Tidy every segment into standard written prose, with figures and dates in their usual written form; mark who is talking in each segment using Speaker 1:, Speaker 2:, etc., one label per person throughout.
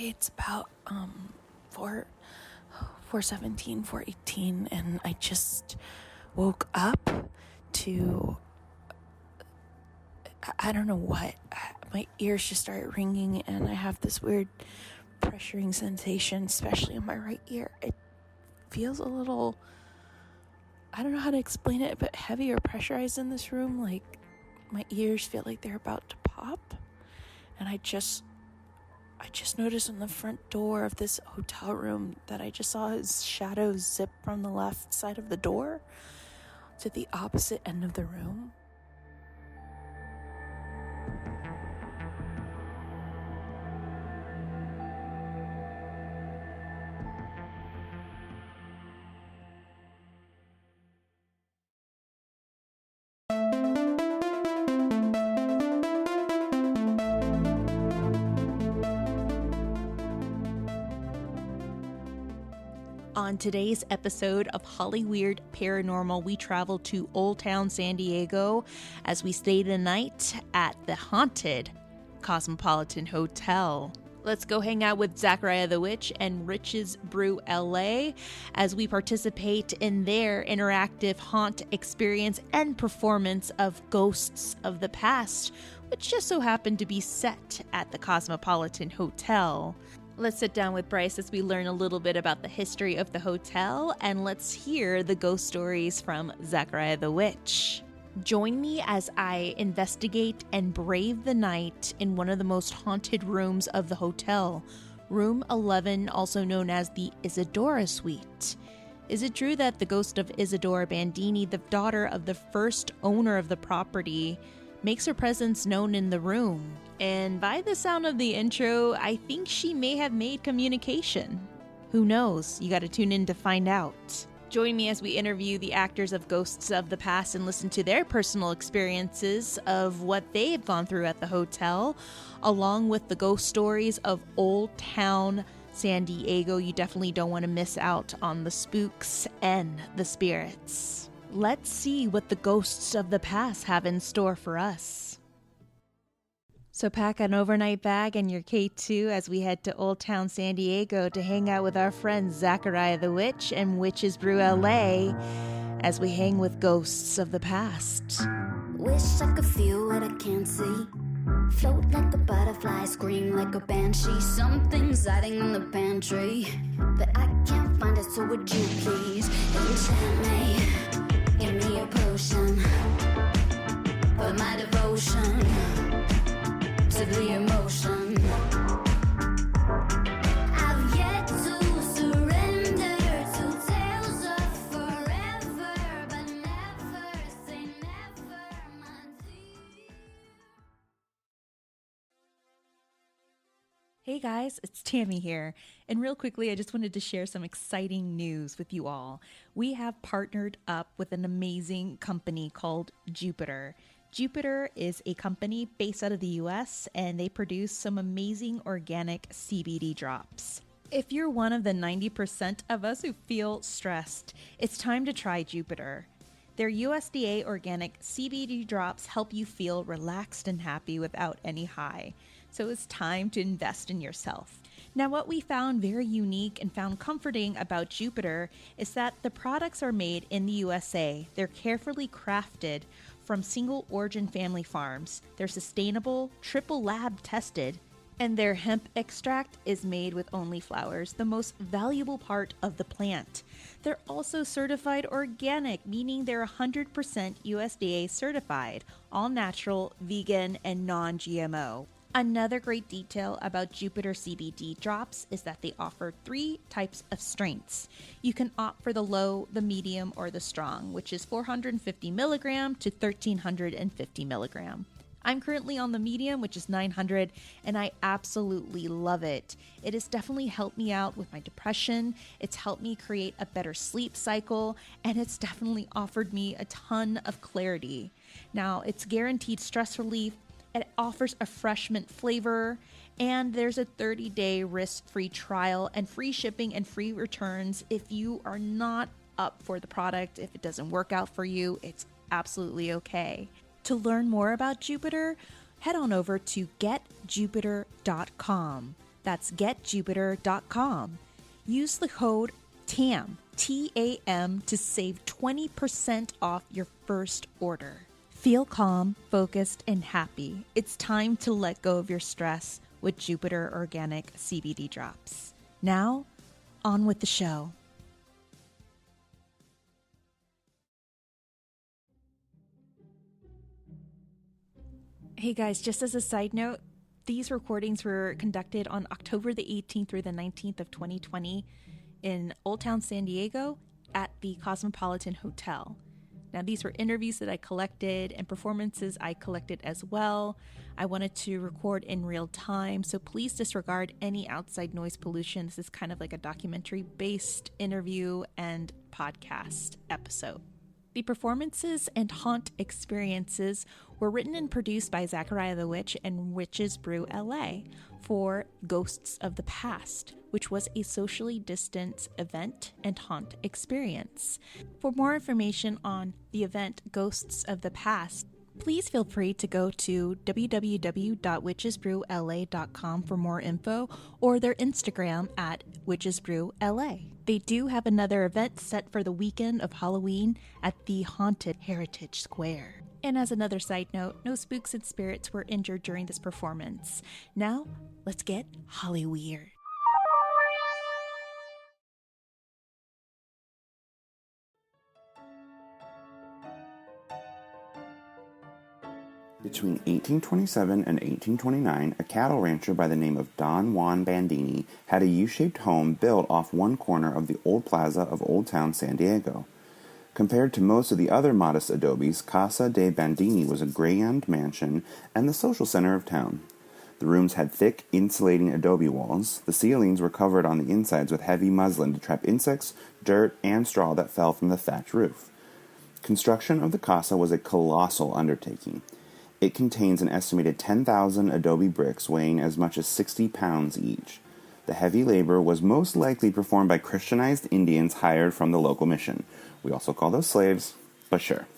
Speaker 1: Okay, it's about 4:17, 4:18, and I just woke up to, I don't know what. My ears just started ringing, and I have this weird pressuring sensation, especially in my right ear. It feels a little, I don't know how to explain it, but heavy or pressurized in this room. Like, my ears feel like they're about to pop. And I just noticed on the front door of this hotel room that I just saw his shadow zip from the left side of the door to the opposite end of the room.
Speaker 2: On today's episode of Hollyweird Paranormal, we travel to Old Town San Diego as we stay the night at the haunted Cosmopolitan Hotel. Let's go hang out with Zachariah the Witch and Witches Brew LA as we participate in their interactive haunt experience and performance of Ghosts of the Past, which just so happened to be set at the Cosmopolitan Hotel. Let's sit down with Bryce as we learn a little bit about the history of the hotel, and let's hear the ghost stories from Zachariah the Witch. Join me as I investigate and brave the night in one of the most haunted rooms of the hotel, Room 11, also known as the Isadora Suite. Is it true that the ghost of Isadora Bandini, the daughter of the first owner of the property, makes her presence known in the room? And by the sound of the intro, I think she may have made communication. Who knows? You gotta tune in to find out. Join me as we interview the actors of Ghosts of the Past and listen to their personal experiences of what they've gone through at the hotel, along with the ghost stories of Old Town San Diego. You definitely don't want to miss out on the spooks and the spirits. Let's see what the Ghosts of the Past have in store for us. So pack an overnight bag and your K2 as we head to Old Town San Diego to hang out with our friends Zachariah the Witch and Witches Brew LA as we hang with Ghosts of the Past.
Speaker 3: Wish I could feel what I can't see. Float like a butterfly, scream like a banshee. Something's hiding in the pantry, but I can't find it, so would you please enchant me? Give me a potion for my devotion to the emotion. I've yet to surrender to tales of forever, but never say never, my dear.
Speaker 2: Hey guys, it's Tammie here. And real quickly, I just wanted to share some exciting news with you all. We have partnered up with an amazing company called Jupiter. Jupiter is a company based out of the US, and they produce some amazing organic CBD drops. If you're one of the 90% of us who feel stressed, it's time to try Jupiter. Their USDA organic CBD drops help you feel relaxed and happy without any high. So it's time to invest in yourself. Now, what we found very unique and found comforting about Jupiter is that the products are made in the USA. They're carefully crafted from single origin family farms. They're sustainable, triple lab tested, and their hemp extract is made with only flowers, the most valuable part of the plant. They're also certified organic, meaning they're 100% USDA certified, all natural, vegan, and non-GMO. Another great detail about Jupiter CBD drops is that they offer 3 types of strengths. You can opt for the low, the medium, or the strong, which is 450 milligram to 1350 milligram. I'm currently on the medium, which is 900, and I absolutely love it. It has definitely helped me out with my depression. It's helped me create a better sleep cycle, and it's definitely offered me a ton of clarity. Now, it's guaranteed stress relief. It offers a fresh mint flavor, and there's a 30-day risk-free trial and free shipping and free returns. If you are not up for the product, if it doesn't work out for you, it's absolutely okay. To learn more about Jupiter, head on over to getjupiter.com. That's getjupiter.com. Use the code TAM, T-A-M, to save 20% off your first order. Feel calm, focused, and happy. It's time to let go of your stress with Jupiter Organic CBD drops. Now, on with the show. Hey guys, just as a side note, these recordings were conducted on October the 18th through the 19th of 2020 in Old Town San Diego at the Cosmopolitan Hotel. Now, these were interviews that I collected and performances I collected as well. I wanted to record in real time, so please disregard any outside noise pollution. This is kind of like a documentary-based interview and podcast episode. The performances and haunt experiences were written and produced by Zachariah the Witch and Witches Brew LA for Ghosts of the Past, which was a socially distanced event and haunt experience. For more information on the event Ghosts of the Past, please feel free to go to www.witchesbrewla.com for more info, or their Instagram at witchesbrewla. They do have another event set for the weekend of Halloween at the Haunted Heritage Square. And as another side note, no spooks and spirits were injured during this performance. Now, let's get Hollyweird.
Speaker 4: Between 1827 and 1829, a cattle rancher by the name of Don Juan Bandini had a U-shaped home built off one corner of the old plaza of Old Town San Diego. Compared to most of the other modest adobes, Casa de Bandini was a grand mansion and the social center of town. The rooms had thick, insulating adobe walls. The ceilings were covered on the insides with heavy muslin to trap insects, dirt, and straw that fell from the thatch roof. Construction of the casa was a colossal undertaking. It contains an estimated 10,000 adobe bricks weighing as much as 60 pounds each. The heavy labor was most likely performed by Christianized Indians hired from the local mission. We also call those slaves, but sure.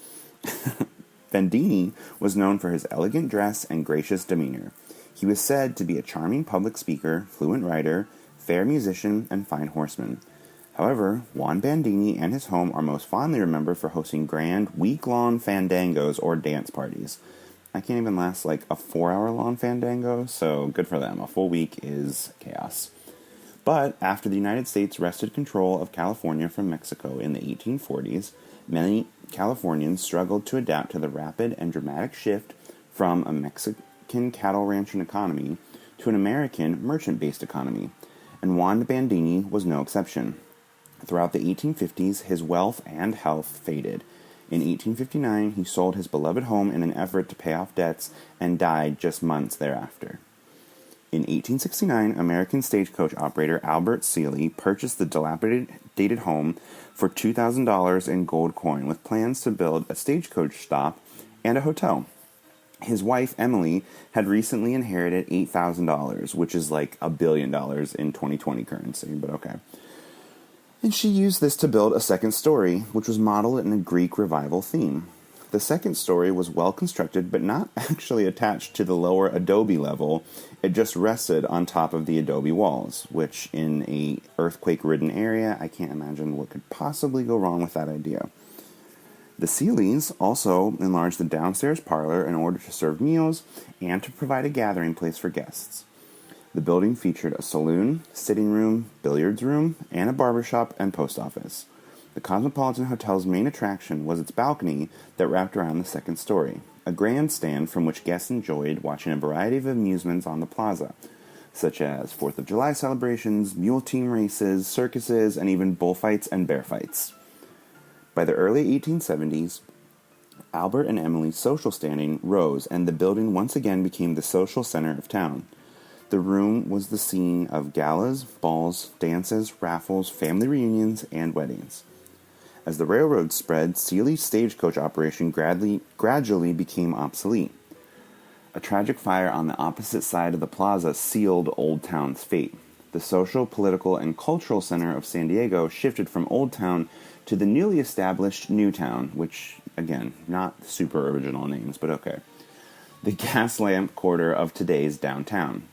Speaker 4: Bandini was known for his elegant dress and gracious demeanor. He was said to be a charming public speaker, fluent writer, fair musician, and fine horseman. However, Juan Bandini and his home are most fondly remembered for hosting grand, week-long fandangos or dance parties. I can't even last like a 4-hour-long fandango, so good for them. A full week is chaos. But after the United States wrested control of California from Mexico in the 1840s, many Californians struggled to adapt to the rapid and dramatic shift from a Mexican cattle ranching economy to an American merchant-based economy, and Juan Bandini was no exception. Throughout the 1850s, his wealth and health faded. In 1859, he sold his beloved home in an effort to pay off debts and died just months thereafter. In 1869, American stagecoach operator Albert Seeley purchased the dilapidated home for $2,000 in gold coin with plans to build a stagecoach stop and a hotel. His wife, Emily, had recently inherited $8,000, which is like $1 billion in 2020 currency, but okay. And she used this to build a second story, which was modeled in a Greek revival theme. The second story was well constructed, but not actually attached to the lower adobe level. It just rested on top of the adobe walls, which in a earthquake-ridden area, I can't imagine what could possibly go wrong with that idea. The Seeleys also enlarged the downstairs parlor in order to serve meals and to provide a gathering place for guests. The building featured a saloon, sitting room, billiards room, and a barbershop and post office. The Cosmopolitan Hotel's main attraction was its balcony that wrapped around the second story, a grandstand from which guests enjoyed watching a variety of amusements on the plaza, such as 4th of July celebrations, mule team races, circuses, and even bullfights and bear fights. By the early 1870s, Albert and Emily's social standing rose, and the building once again became the social center of town. The room was the scene of galas, balls, dances, raffles, family reunions, and weddings. As the railroad spread, Seeley's stagecoach operation gradually became obsolete. A tragic fire on the opposite side of the plaza sealed Old Town's fate. The social, political, and cultural center of San Diego shifted from Old Town to the newly established New Town, which, again, not super original names, but okay. The gas lamp quarter of today's downtown.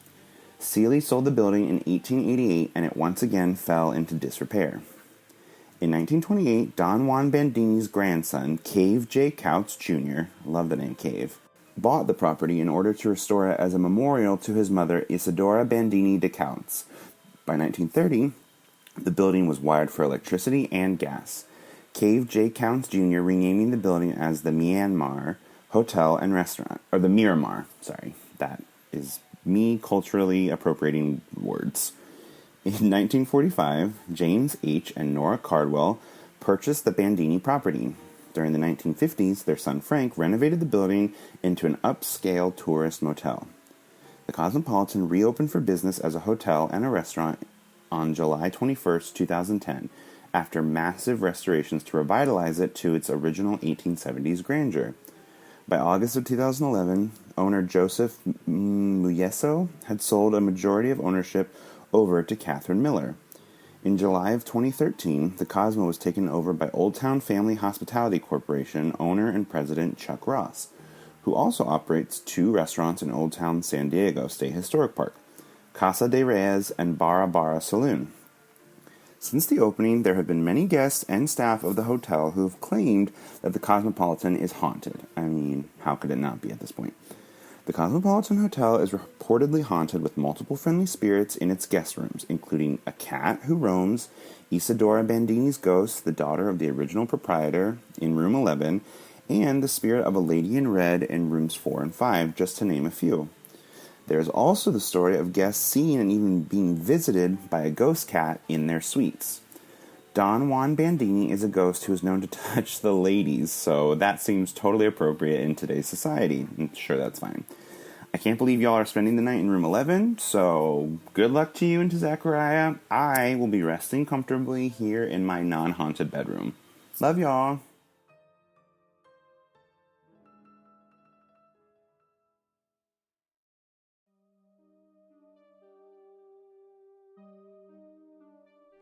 Speaker 4: Sealy sold the building in 1888, and it once again fell into disrepair. In 1928, Don Juan Bandini's grandson, Cave J. Couts Jr., love the name Cave, bought the property in order to restore it as a memorial to his mother, Isadora Bandini de Couts. By 1930, the building was wired for electricity and gas. Cave J. Couts Jr. renaming the building as the Myanmar Hotel and Restaurant, or the Miramar, sorry, that is me culturally appropriating words. In 1945, James H. and Nora Cardwell purchased the Bandini property. During the 1950s, their son Frank renovated the building into an upscale tourist motel. The Cosmopolitan reopened for business as a hotel and a restaurant on July 21, 2010, after massive restorations to revitalize it to its original 1870s grandeur. By August of 2011, owner Joseph Muyeso had sold a majority of ownership over to Catherine Miller. In July of 2013, the Cosmo was taken over by Old Town Family Hospitality Corporation owner and president Chuck Ross, who also operates 2 restaurants in Old Town San Diego State Historic Park, Casa de Reyes and Barra Barra Saloon. Since the opening, there have been many guests and staff of the hotel who have claimed that the Cosmopolitan is haunted. I mean, how could it not be at this point? The Cosmopolitan Hotel is reportedly haunted with multiple friendly spirits in its guest rooms, including a cat who roams, Isadora Bandini's ghost, the daughter of the original proprietor, in room 11, and the spirit of a lady in red in rooms 4 and 5, just to name a few. There is also the story of guests seeing and even being visited by a ghost cat in their suites. Don Juan Bandini is a ghost who is known to touch the ladies, so that seems totally appropriate in today's society. I'm sure that's fine. I can't believe y'all are spending the night in room 11, so good luck to you and to Zachariah. I will be resting comfortably here in my non-haunted bedroom. Love y'all.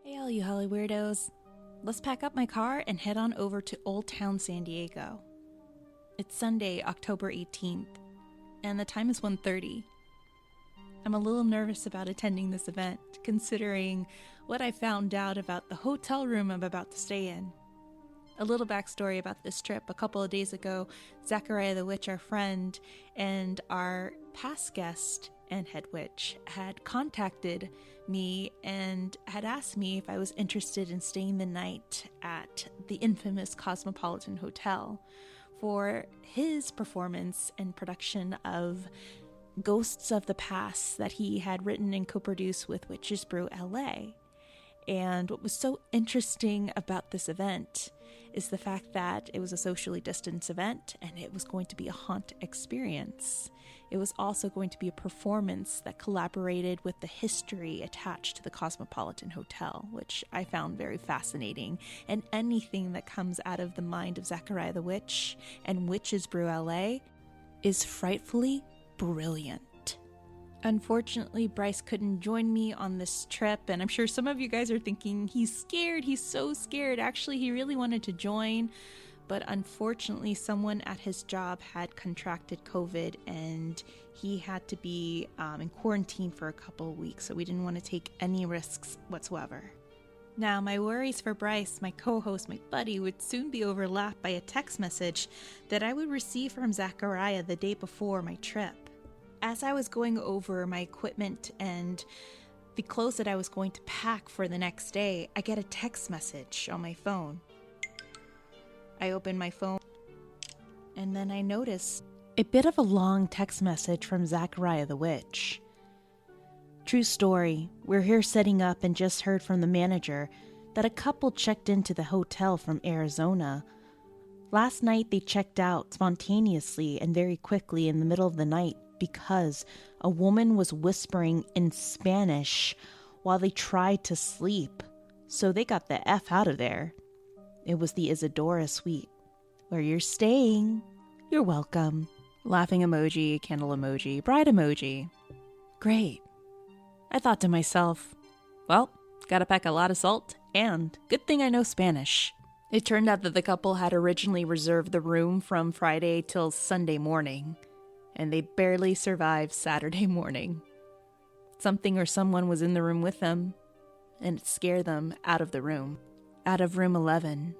Speaker 2: Hey, all you Hollyweirdos. Let's pack up my car and head on over to Old Town San Diego. It's Sunday, October 18th, and the time is 1:30. I'm a little nervous about attending this event, considering what I found out about the hotel room I'm about to stay in. A little backstory about this trip. A couple of days ago, Zachariah the Witch, our friend, and our past guest and head witch had contacted me and had asked me if I was interested in staying the night at the infamous Cosmopolitan Hotel for his performance and production of Ghosts of the Past that he had written and co-produced with Witches Brew LA. And what was so interesting about this event is the fact that it was a socially distanced event and it was going to be a haunt experience. It was also going to be a performance that collaborated with the history attached to the Cosmopolitan Hotel, which I found very fascinating. And anything that comes out of the mind of Zachariah the Witch and Witches Brew LA is frightfully brilliant. Unfortunately, Bryce couldn't join me on this trip, and I'm sure some of you guys are thinking, he's scared, he's so scared. Actually, he really wanted to join, but unfortunately, someone at his job had contracted COVID, and he had to be in quarantine for a couple of weeks, so we didn't want to take any risks whatsoever. Now, my worries for Bryce, my co-host, my buddy, would soon be overlapped by a text message that I would receive from Zachariah the day before my trip. As I was going over my equipment and the clothes that I was going to pack for the next day, I get a text message on my phone. I open my phone, and then I notice a bit of a long text message from Zachariah the Witch. True story, we're here setting up and just heard from the manager that a couple checked into the hotel from Arizona. Last night they checked out spontaneously and very quickly in the middle of the night because a woman was whispering in Spanish while they tried to sleep. So they got the F out of there. It was the Isadora suite. Where you're staying. You're welcome. Laughing emoji, candle emoji, bride emoji. Great. I thought to myself, well, gotta pack a lot of salt, and good thing I know Spanish. It turned out that the couple had originally reserved the room from Friday till Sunday morning, and they barely survived Saturday morning. Something or someone was in the room with them, and it scared them out of the room, out of room 11.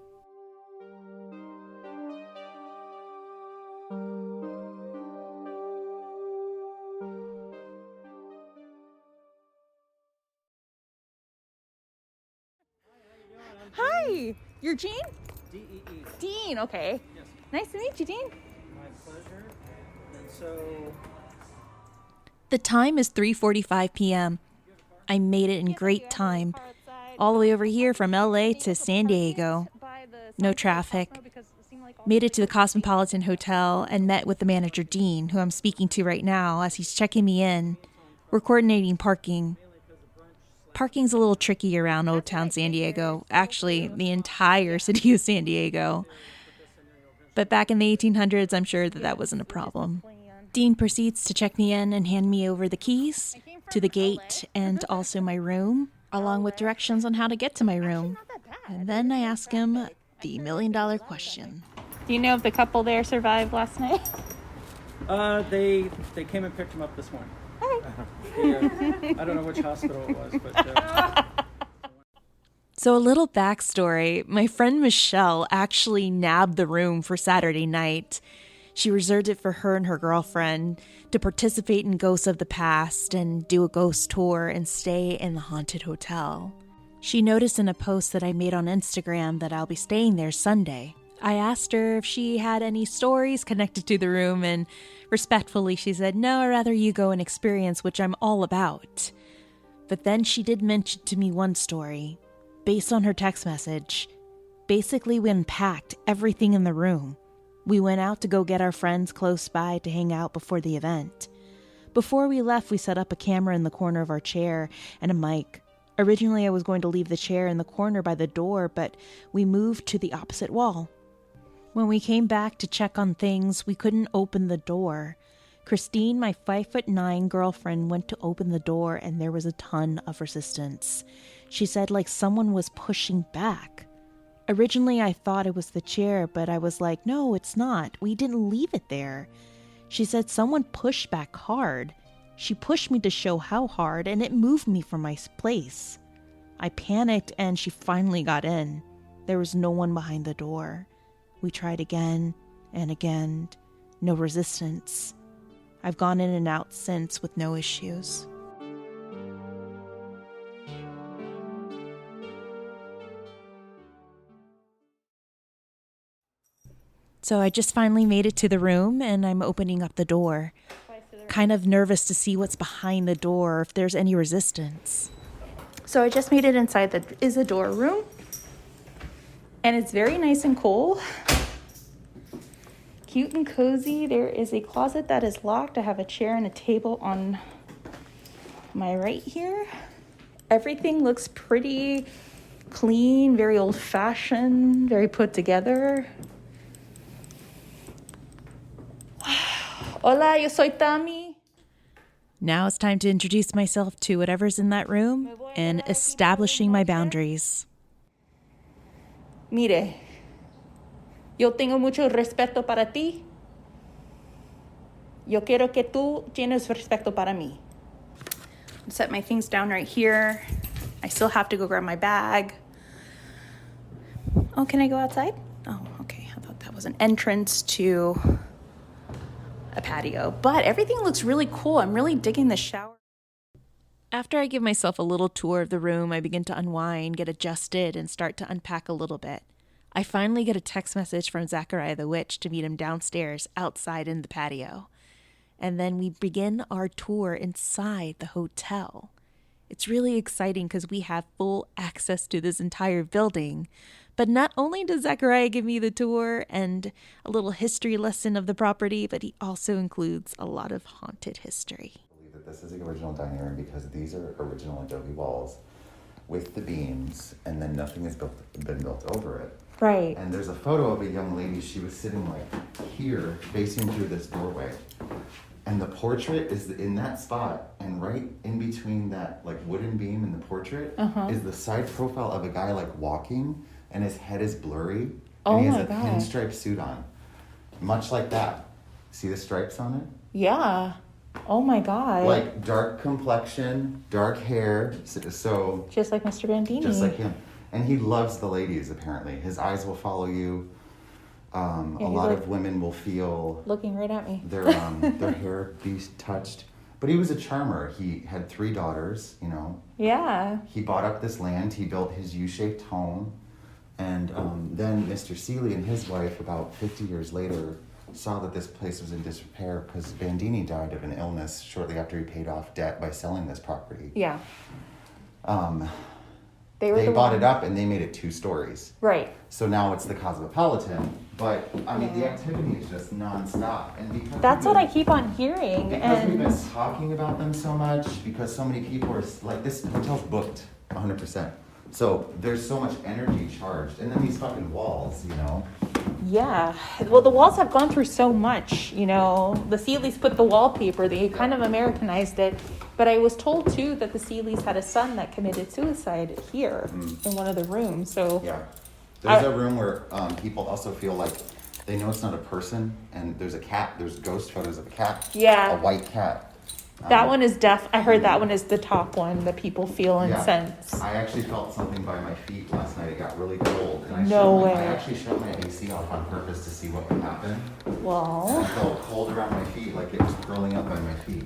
Speaker 2: Hi, you're Jean?
Speaker 5: D-E-E.
Speaker 2: Dean, okay.
Speaker 5: Yes.
Speaker 2: Nice to meet you, Dean.
Speaker 5: My pleasure. And so,
Speaker 2: The time is 3:45 p.m. I made it in great time, all the way over here from LA to San Diego. No traffic. Made it to the Cosmopolitan Hotel and met with the manager, Dean, who I'm speaking to right now as he's checking me in. We're coordinating parking. Parking's a little tricky around Old Town San Diego, actually the entire city of San Diego. But back in the 1800s, I'm sure that wasn't a problem. Dean proceeds to check me in and hand me over the keys to the gate and also my room, along with directions on how to get to my room. And then I ask him the $1,000,000 question. Do you know if the couple there survived last night?
Speaker 5: they came and picked him up this morning. I don't know which hospital it was, but...
Speaker 2: So a little backstory. My friend Michelle actually nabbed the room for Saturday night. She reserved it for her and her girlfriend to participate in Ghosts of the Past and do a ghost tour and stay in the haunted hotel. She noticed in a post that I made on Instagram that I'll be staying there Sunday. I asked her if she had any stories connected to the room, and respectfully she said, no, I'd rather you go and experience, which I'm all about. But then she did mention to me one story, based on her text message. Basically, we unpacked everything in the room. We went out to go get our friends close by to hang out before the event. Before we left, we set up a camera in the corner of our chair and a mic. Originally, I was going to leave the chair in the corner by the door, but we moved to the opposite wall. When we came back to check on things, we couldn't open the door. Christine, my 5'9" girlfriend, went to open the door and there was a ton of resistance. She said like someone was pushing back. Originally, I thought it was the chair, but I was like, no, it's not. We didn't leave it there. She said someone pushed back hard. She pushed me to show how hard, and it moved me from my place. I panicked, and she finally got in. There was no one behind the door. We tried again and again. No resistance. I've gone in and out since with no issues. So I just finally made it to the room and I'm opening up the door. Kind of nervous to see what's behind the door, if there's any resistance. So I just made it inside the Isadora room. And it's very nice and cool. Cute and cozy. There is a closet that is locked. I have a chair and a table on my right here. Everything looks pretty clean, very old-fashioned, very put together. Hola, yo soy Tammie. Now it's time to introduce myself to whatever's in that room and establishing my boundaries. Mire, yo tengo mucho respeto para ti. Yo quiero que tú tienes respeto para mí. Set my things down right here. I still have to go grab my bag. Oh, can I go outside? Oh, okay. I thought that was an entrance to a patio, but everything looks really cool. I'm really digging the shower. After I give myself a little tour of the room, I begin to unwind, get adjusted, and start to unpack a little bit. I finally get a text message from Zachariah the Witch to meet him downstairs outside in the patio. And then we begin our tour inside the hotel. It's really exciting because we have full access to this entire building. But not only does Zachariah give me the tour and a little history lesson of the property, but he also includes a lot of haunted history.
Speaker 4: I believe that this is the original dining room because these are original adobe walls with the beams, and then nothing has been built over it.
Speaker 2: Right.
Speaker 4: And there's a photo of a young lady. She was sitting like here, facing through this doorway. And the portrait is in that spot, and right in between that like wooden beam and the portrait is the side profile of a guy like walking, and his head is blurry, and he has a pinstripe suit on, much like that. See the stripes on it?
Speaker 2: Yeah. Oh my God.
Speaker 4: Like dark complexion, dark hair, so
Speaker 2: just like Mr. Bandini.
Speaker 4: just like him. And he loves the ladies, apparently. His eyes will follow you. A lot of women will feel
Speaker 2: looking right at me.
Speaker 4: their hair be touched. But he was a charmer. He had 3 daughters, you know.
Speaker 2: Yeah.
Speaker 4: He bought up this land. He built his U-shaped home. And then Mr. Seeley and his wife, about 50 years later, saw that this place was in disrepair because Bandini died of an illness shortly after he paid off debt by selling this property.
Speaker 2: Yeah.
Speaker 4: They bought it up and they made it 2 stories.
Speaker 2: Right.
Speaker 4: So now it's the Cosmopolitan. But, I mean, the activity is just nonstop. And because
Speaker 2: That's what I keep on hearing.
Speaker 4: Because
Speaker 2: And
Speaker 4: we've been talking about them so much, because so many people are, like, this hotel's booked 100%. So there's so much energy charged. And then these fucking walls, you know.
Speaker 2: yeah. Well, the walls have gone through so much, you know. The Seeleys put the wallpaper, they kind of Americanized it. But I was told, too, that the Seeleys had a son that committed suicide here in one of the rooms. So
Speaker 4: Yeah. There's a room where people also feel like they know it's not a person, and there's a cat. There's ghost photos of a cat.
Speaker 2: Yeah.
Speaker 4: A white cat.
Speaker 2: that one is I heard that one is the top one that people feel and sense.
Speaker 4: I actually felt something by my feet last night. It got really cold. And I actually shut my AC off on purpose to see what would happen.
Speaker 2: Well.
Speaker 4: And I felt cold around my feet, like it was curling up by my feet.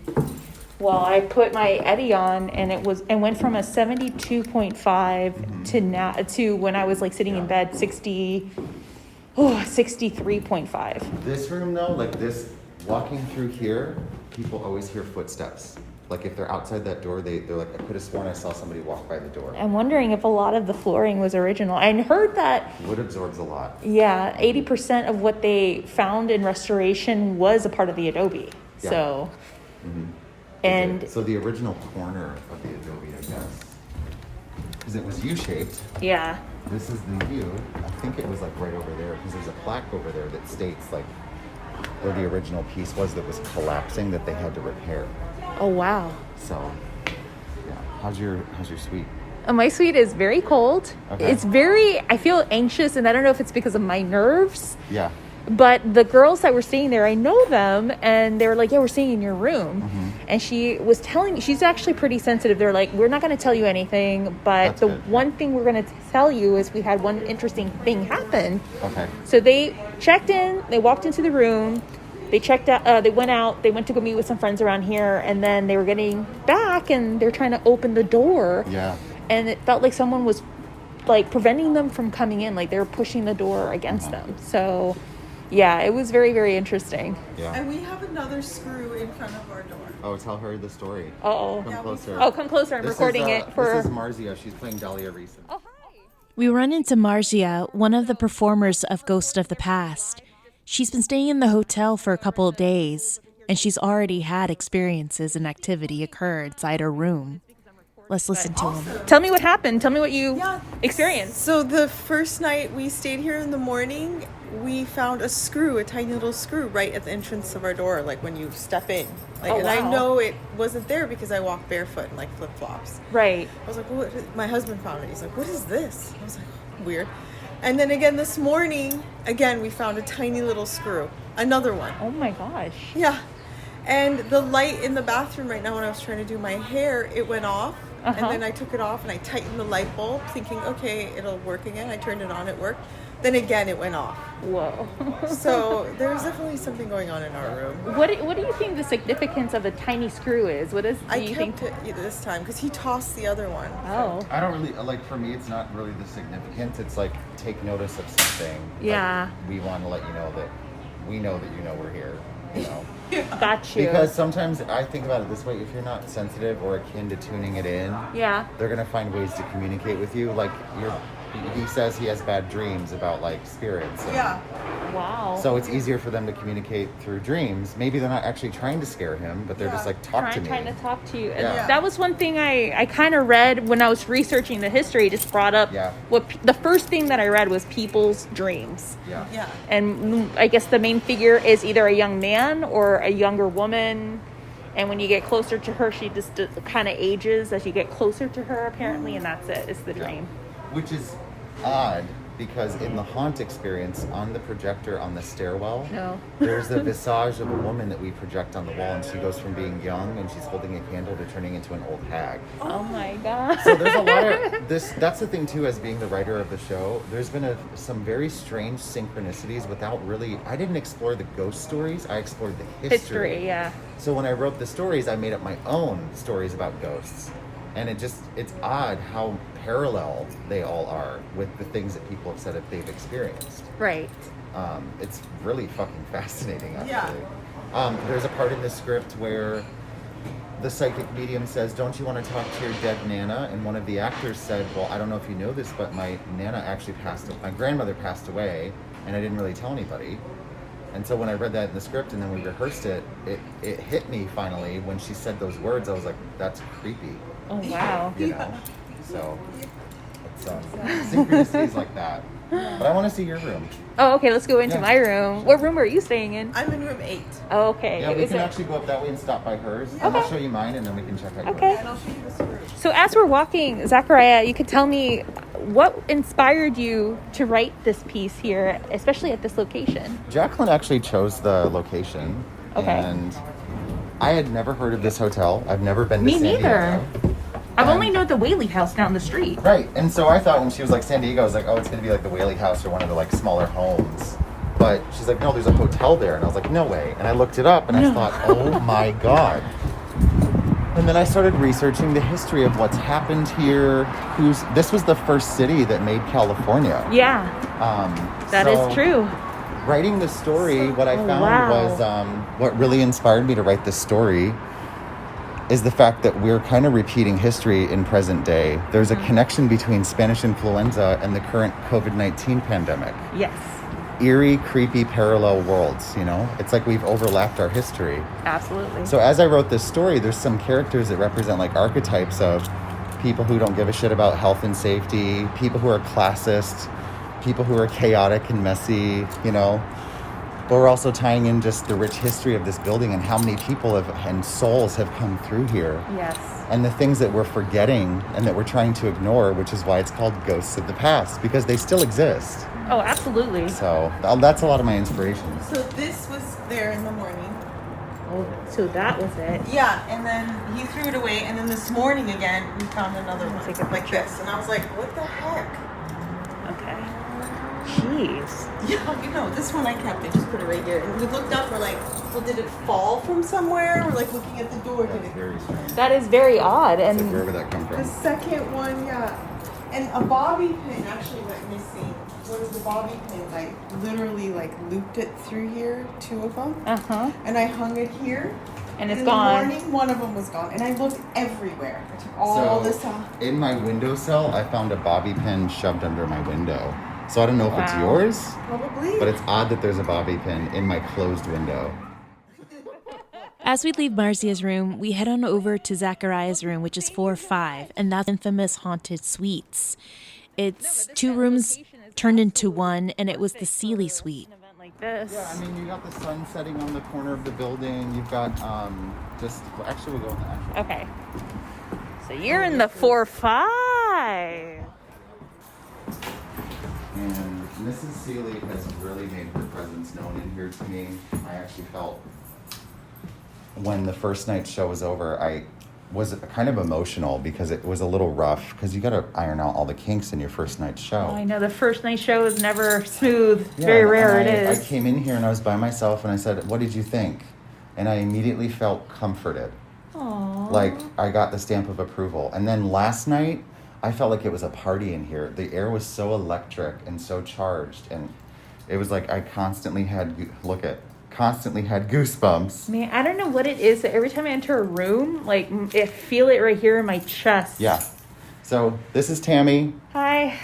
Speaker 2: Well, I put my Eddie on, and it went from a 72.5 to when I was like sitting in bed 63.5.
Speaker 4: This room though, like this, walking through here, people always hear footsteps. Like if they're outside that door, they're like, I could have sworn I saw somebody walk by the door.
Speaker 2: I'm wondering if a lot of the flooring was original. I heard that
Speaker 4: Wood absorbs a lot.
Speaker 2: Yeah, 80% of what they found in restoration was a part of the adobe.
Speaker 4: Yeah.
Speaker 2: So.
Speaker 4: Mm-hmm.
Speaker 2: And
Speaker 4: so the original corner of the adobe, I guess, because it was U-shaped.
Speaker 2: Yeah.
Speaker 4: This is the view. I think it was like right over there, because there's a plaque over there that states like where the original piece was that was collapsing that they had to repair.
Speaker 2: Oh wow.
Speaker 4: So, yeah. How's your suite?
Speaker 2: My suite is very cold.
Speaker 4: Okay.
Speaker 2: I feel anxious, and I don't know if it's because of my nerves.
Speaker 4: Yeah.
Speaker 2: But the girls that were staying there, I know them, and they were like, yeah, we're staying in your room. Mm-hmm. And she was telling me, she's actually pretty sensitive. They're like, we're not going to tell you anything, but one thing we're going to tell you is we had one interesting thing happen.
Speaker 4: Okay.
Speaker 2: So they checked in, they walked into the room, they checked out, they went out, they went to go meet with some friends around here, and then they were getting back, and they're trying to open the door.
Speaker 4: Yeah.
Speaker 2: And it felt like someone was, like, preventing them from coming in, like they were pushing the door against them. So... yeah, it was very, very interesting.
Speaker 4: Yeah.
Speaker 6: And we have another screw in front of our door.
Speaker 4: Oh, tell her the story.
Speaker 2: Uh-oh.
Speaker 4: Come closer.
Speaker 2: Oh, come closer. I'm recording it for...
Speaker 4: This is Marzia. She's playing Dahlia Reese.
Speaker 2: Oh, hi.
Speaker 1: We run into Marzia, one of the performers of Ghost of the Past. She's been staying in the hotel for a couple of days, and she's already had experiences and activity occur inside her room. Let's listen to him.
Speaker 2: Tell me what happened. Tell me what you experienced.
Speaker 6: So the first night we stayed here in the morning, we found a tiny little screw right at the entrance of our door, like when you step in. And I know it wasn't there because I walk barefoot in like flip-flops.
Speaker 2: Right.
Speaker 6: I was like, what? My husband found it. He's like, what is this? I was like, weird. And then again this morning, we found a tiny little screw. Another one.
Speaker 2: Oh my gosh.
Speaker 6: Yeah. And the light in the bathroom right now when I was trying to do my hair, it went off. And then I took it off and I tightened the light bulb thinking, okay, it'll work again. I turned it on, it worked. Then again, it went off.
Speaker 2: Whoa.
Speaker 6: So there's definitely something going on in our room.
Speaker 2: What do you think the significance of a tiny screw is?
Speaker 6: I kept it this time because he tossed the other one.
Speaker 2: Oh.
Speaker 4: I don't really, like, for me, it's not really the significance. It's like, take notice of something.
Speaker 2: Yeah.
Speaker 4: Like, we want to let you know that we know that you know we're here. You know.
Speaker 2: Got you.
Speaker 4: Because sometimes I think about it this way: if you're not sensitive or akin to tuning it in, they're gonna find ways to communicate with you. Like he says he has bad dreams about like spirits.
Speaker 2: Wow.
Speaker 4: So it's easier for them to communicate through dreams. Maybe they're not actually trying to scare him, but they're just like trying to
Speaker 2: talk to you.
Speaker 4: Yeah.
Speaker 2: That was one thing I kind of read when I was researching the history. Just brought up what the first thing that I read was people's dreams.
Speaker 6: Yeah.
Speaker 2: And I guess the main figure is either a young man or a younger woman. And when you get closer to her, she just kind of ages as you get closer to her, apparently, and that's it. It's the dream.
Speaker 4: Which is odd because in the haunt experience, on the projector on the stairwell,
Speaker 2: No.
Speaker 4: there's a visage of a woman that we project on the wall, and she goes from being young and she's holding a candle to turning into an old hag.
Speaker 2: Oh my god.
Speaker 4: So there's a lot of this. That's the thing too, as being the writer of the show. There's been some very strange synchronicities without really. I didn't explore the ghost stories. I explored the history.
Speaker 2: Yeah.
Speaker 4: So when I wrote the stories, I made up my own stories about ghosts, and it's odd how parallel they all are with the things that people have said that they've experienced.
Speaker 2: Right.
Speaker 4: It's really fucking fascinating, actually.
Speaker 6: Yeah.
Speaker 4: There's a part in the script where the psychic medium says, "Don't you want to talk to your dead Nana?" And one of the actors said, "Well, I don't know if you know this, but my Nana actually my grandmother passed away, and I didn't really tell anybody." And so when I read that in the script and then we rehearsed it, it hit me finally when she said those words. I was like, that's creepy.
Speaker 2: Oh wow.
Speaker 4: You know? So it's synchronicities like that. But I want to see your room.
Speaker 2: Oh, okay. Let's go into
Speaker 4: Yeah.
Speaker 2: my room. What room are you staying in?
Speaker 6: I'm in room 8.
Speaker 2: Oh, okay.
Speaker 4: Yeah, we
Speaker 2: Is
Speaker 4: can
Speaker 2: it-
Speaker 4: actually go up that way and stop by hers. And I'll show you mine and then we can check out yours.
Speaker 2: Okay.
Speaker 6: And I'll show you this room.
Speaker 2: So as we're walking, Zachariah, you could tell me what inspired you to write this piece here, especially at this location.
Speaker 4: Jacqueline actually chose the location.
Speaker 2: Okay.
Speaker 4: And I had never heard of this hotel. I've never been to
Speaker 2: Me
Speaker 4: San
Speaker 2: neither.
Speaker 4: Diego.
Speaker 2: I've only known the Whaley House down the street.
Speaker 4: Right, and so I thought when she was like San Diego, I was like, oh, it's gonna be like the Whaley House or one of the like smaller homes. But she's like, no, there's a hotel there, and I was like, no way. And I looked it up, and I thought, oh my god. And then I started researching the history of what's happened here. This was the first city that made California.
Speaker 2: Yeah, that
Speaker 4: So
Speaker 2: is true.
Speaker 4: Writing the story, what I found
Speaker 2: wow.
Speaker 4: was what really inspired me to write this story is the fact that we're kind of repeating history in present day. There's a connection between Spanish influenza and the current COVID-19 pandemic.
Speaker 2: Yes,
Speaker 4: Eerie, creepy, parallel worlds, you know? It's like we've overlapped our history.
Speaker 2: absolutely.
Speaker 4: So as I wrote this story, there's some characters that represent like archetypes of people who don't give a shit about health and safety, people who are classist, people who are chaotic and messy, you know? But we're also tying in just the rich history of this building and how many people and souls have come through here.
Speaker 2: Yes.
Speaker 4: And the things that we're forgetting and that we're trying to ignore, which is why it's called Ghosts of the Past, because they still exist.
Speaker 2: Oh, absolutely.
Speaker 4: So that's a lot of my inspiration.
Speaker 6: So this was there in the morning.
Speaker 2: Oh, so that was it.
Speaker 6: Yeah, and then he threw it away, and then this morning again, we found another one
Speaker 2: Take a
Speaker 6: like
Speaker 2: picture.
Speaker 6: this. And I was like, what the heck?
Speaker 2: Okay. Jeez.
Speaker 6: Yeah, you know, this one I kept. I just put it right here. And we looked up, we're like, well, did it fall from somewhere? We're like looking at the door. Did
Speaker 4: That's
Speaker 6: it?
Speaker 4: very strange.
Speaker 2: That is very odd.
Speaker 4: It's like,
Speaker 2: And
Speaker 4: wherever that come
Speaker 6: The
Speaker 4: from.
Speaker 6: second one, yeah. And a bobby pin actually went missing. What is the bobby pin? I literally like looped it through here, 2 of them.
Speaker 2: uh-huh.
Speaker 6: And I hung it here.
Speaker 2: And it's
Speaker 6: in
Speaker 2: gone.
Speaker 6: the morning, one of them was gone. And I looked everywhere. I took all
Speaker 4: So,
Speaker 6: this off.
Speaker 4: in my windowsill, I found a bobby pin shoved under my window. So I don't know if it's
Speaker 2: Wow.
Speaker 4: yours,
Speaker 6: Probably.
Speaker 4: but it's odd that there's a bobby pin in my closed window.
Speaker 1: As we leave Marcia's room, we head on over to Zachariah's room, which is 4-5, and that's infamous haunted suites. It's 2 rooms turned into one, and it was the Sealy suite.
Speaker 2: Like this.
Speaker 4: Yeah, I mean, you got the sun setting on the corner of the building. You've got actually, we'll go in the actual.
Speaker 2: Okay. So you're in the 4-5.
Speaker 4: And Mrs. Seeley has really made her presence known in here to me. I actually felt when the first night's show was over, I was kind of emotional because it was a little rough because you got to iron out all the kinks in your first night's show.
Speaker 2: I know the first night show is never smooth.
Speaker 4: Yeah,
Speaker 2: Very
Speaker 4: and
Speaker 2: rare it
Speaker 4: I
Speaker 2: is.
Speaker 4: came in here and I was by myself and I said, "What did you think?" And I immediately felt comforted.
Speaker 2: Aww.
Speaker 4: Like I got the stamp of approval. And then last night, I felt like it was a party in here. The air was so electric and so charged, and it was like I constantly had goosebumps.
Speaker 2: Man, I don't know what it is. That every time I enter a room, like I feel it right here in my chest.
Speaker 4: Yeah. So this is Tammie.
Speaker 2: Hi,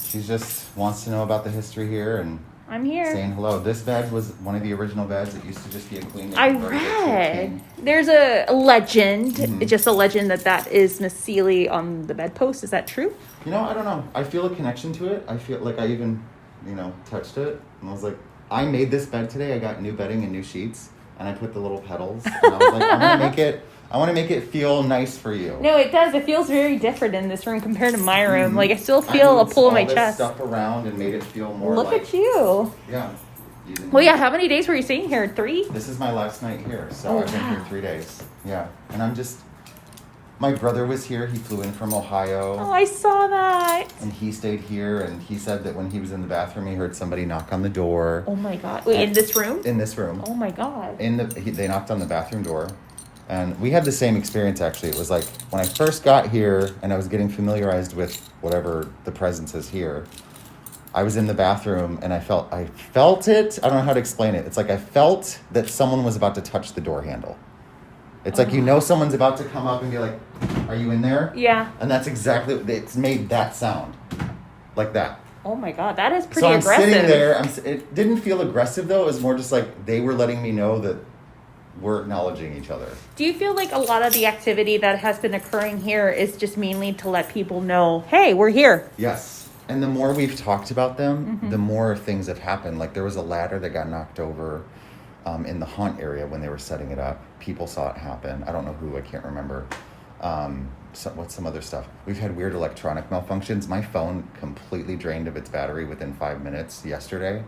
Speaker 4: She just wants to know about the history here and
Speaker 2: I'm here.
Speaker 4: saying hello. This bed was one of the original beds. It used to just be a queen.
Speaker 2: I read there's a legend.
Speaker 4: Mhm.
Speaker 2: It's just a legend that is Miss Seeley on the bedpost. Is that true?
Speaker 4: You know, I don't know. I feel a connection to it. I feel like I even, touched it. And I was like, I made this bed today. I got new bedding and new sheets. And I put the little petals. And I was like, I'm going to make it I want to make it feel nice for you.
Speaker 2: No, it does. It feels very different in this room compared to my room. Like, I still feel a pull in my chest.
Speaker 4: Stuff around and made it feel more
Speaker 2: Look at you.
Speaker 4: Yeah.
Speaker 2: Well, yeah, how many days were you staying here? 3?
Speaker 4: This is my last night here, so I've been here 3 days. Yeah. And I'm just... My brother was here. He flew in from Ohio.
Speaker 2: Oh, I saw that.
Speaker 4: And he stayed here, and he said that when he was in the bathroom, he heard somebody knock on the door.
Speaker 2: Oh, my God. Wait, in this room?
Speaker 4: In this room.
Speaker 2: Oh, my God.
Speaker 4: They knocked on the bathroom door. And we had the same experience, actually. It was like when I first got here and I was getting familiarized with whatever the presence is here, I was in the bathroom and I felt it. I don't know how to explain it. It's like I felt that someone was about to touch the door handle. It's like, someone's about to come up and be like, are you in there?
Speaker 2: Yeah.
Speaker 4: And that's exactly, it's made that sound. Like that.
Speaker 2: Oh, my God. That is pretty
Speaker 4: so I'm
Speaker 2: aggressive.
Speaker 4: Sitting there. It didn't feel aggressive, though. It was more just like they were letting me know that we're acknowledging each other.
Speaker 2: Do you feel like a lot of the activity that has been occurring here is just mainly to let people know, hey, we're here?
Speaker 4: Yes. And the more we've talked about them, the more things have happened. Like there was a ladder that got knocked over in the haunt area when they were setting it up. People saw it happen. I don't know who. I can't remember. What's some other stuff? We've had weird electronic malfunctions. My phone completely drained of its battery within 5 minutes yesterday.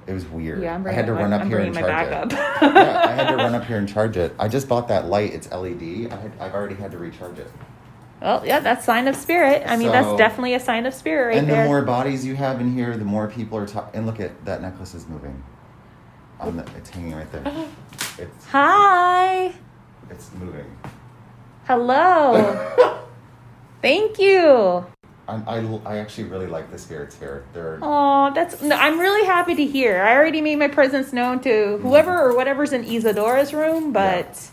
Speaker 4: It was weird.
Speaker 2: Yeah,
Speaker 4: I had to run up here and charge it. Yeah, I had to run up here and charge it. I just bought that light. It's LED. I've already had to recharge it.
Speaker 2: Well, yeah, that's sign of spirit. I mean, that's definitely a sign of spirit right there.
Speaker 4: And the more bodies you have in here, the more people are talking. And look at that necklace is moving. It's hanging right there.
Speaker 2: Hi.
Speaker 4: It's moving.
Speaker 2: Hello. Thank you.
Speaker 4: I actually really like the spirits here.
Speaker 2: Oh, I'm really happy to hear. I already made my presence known to whoever or whatever's in Isadora's room, but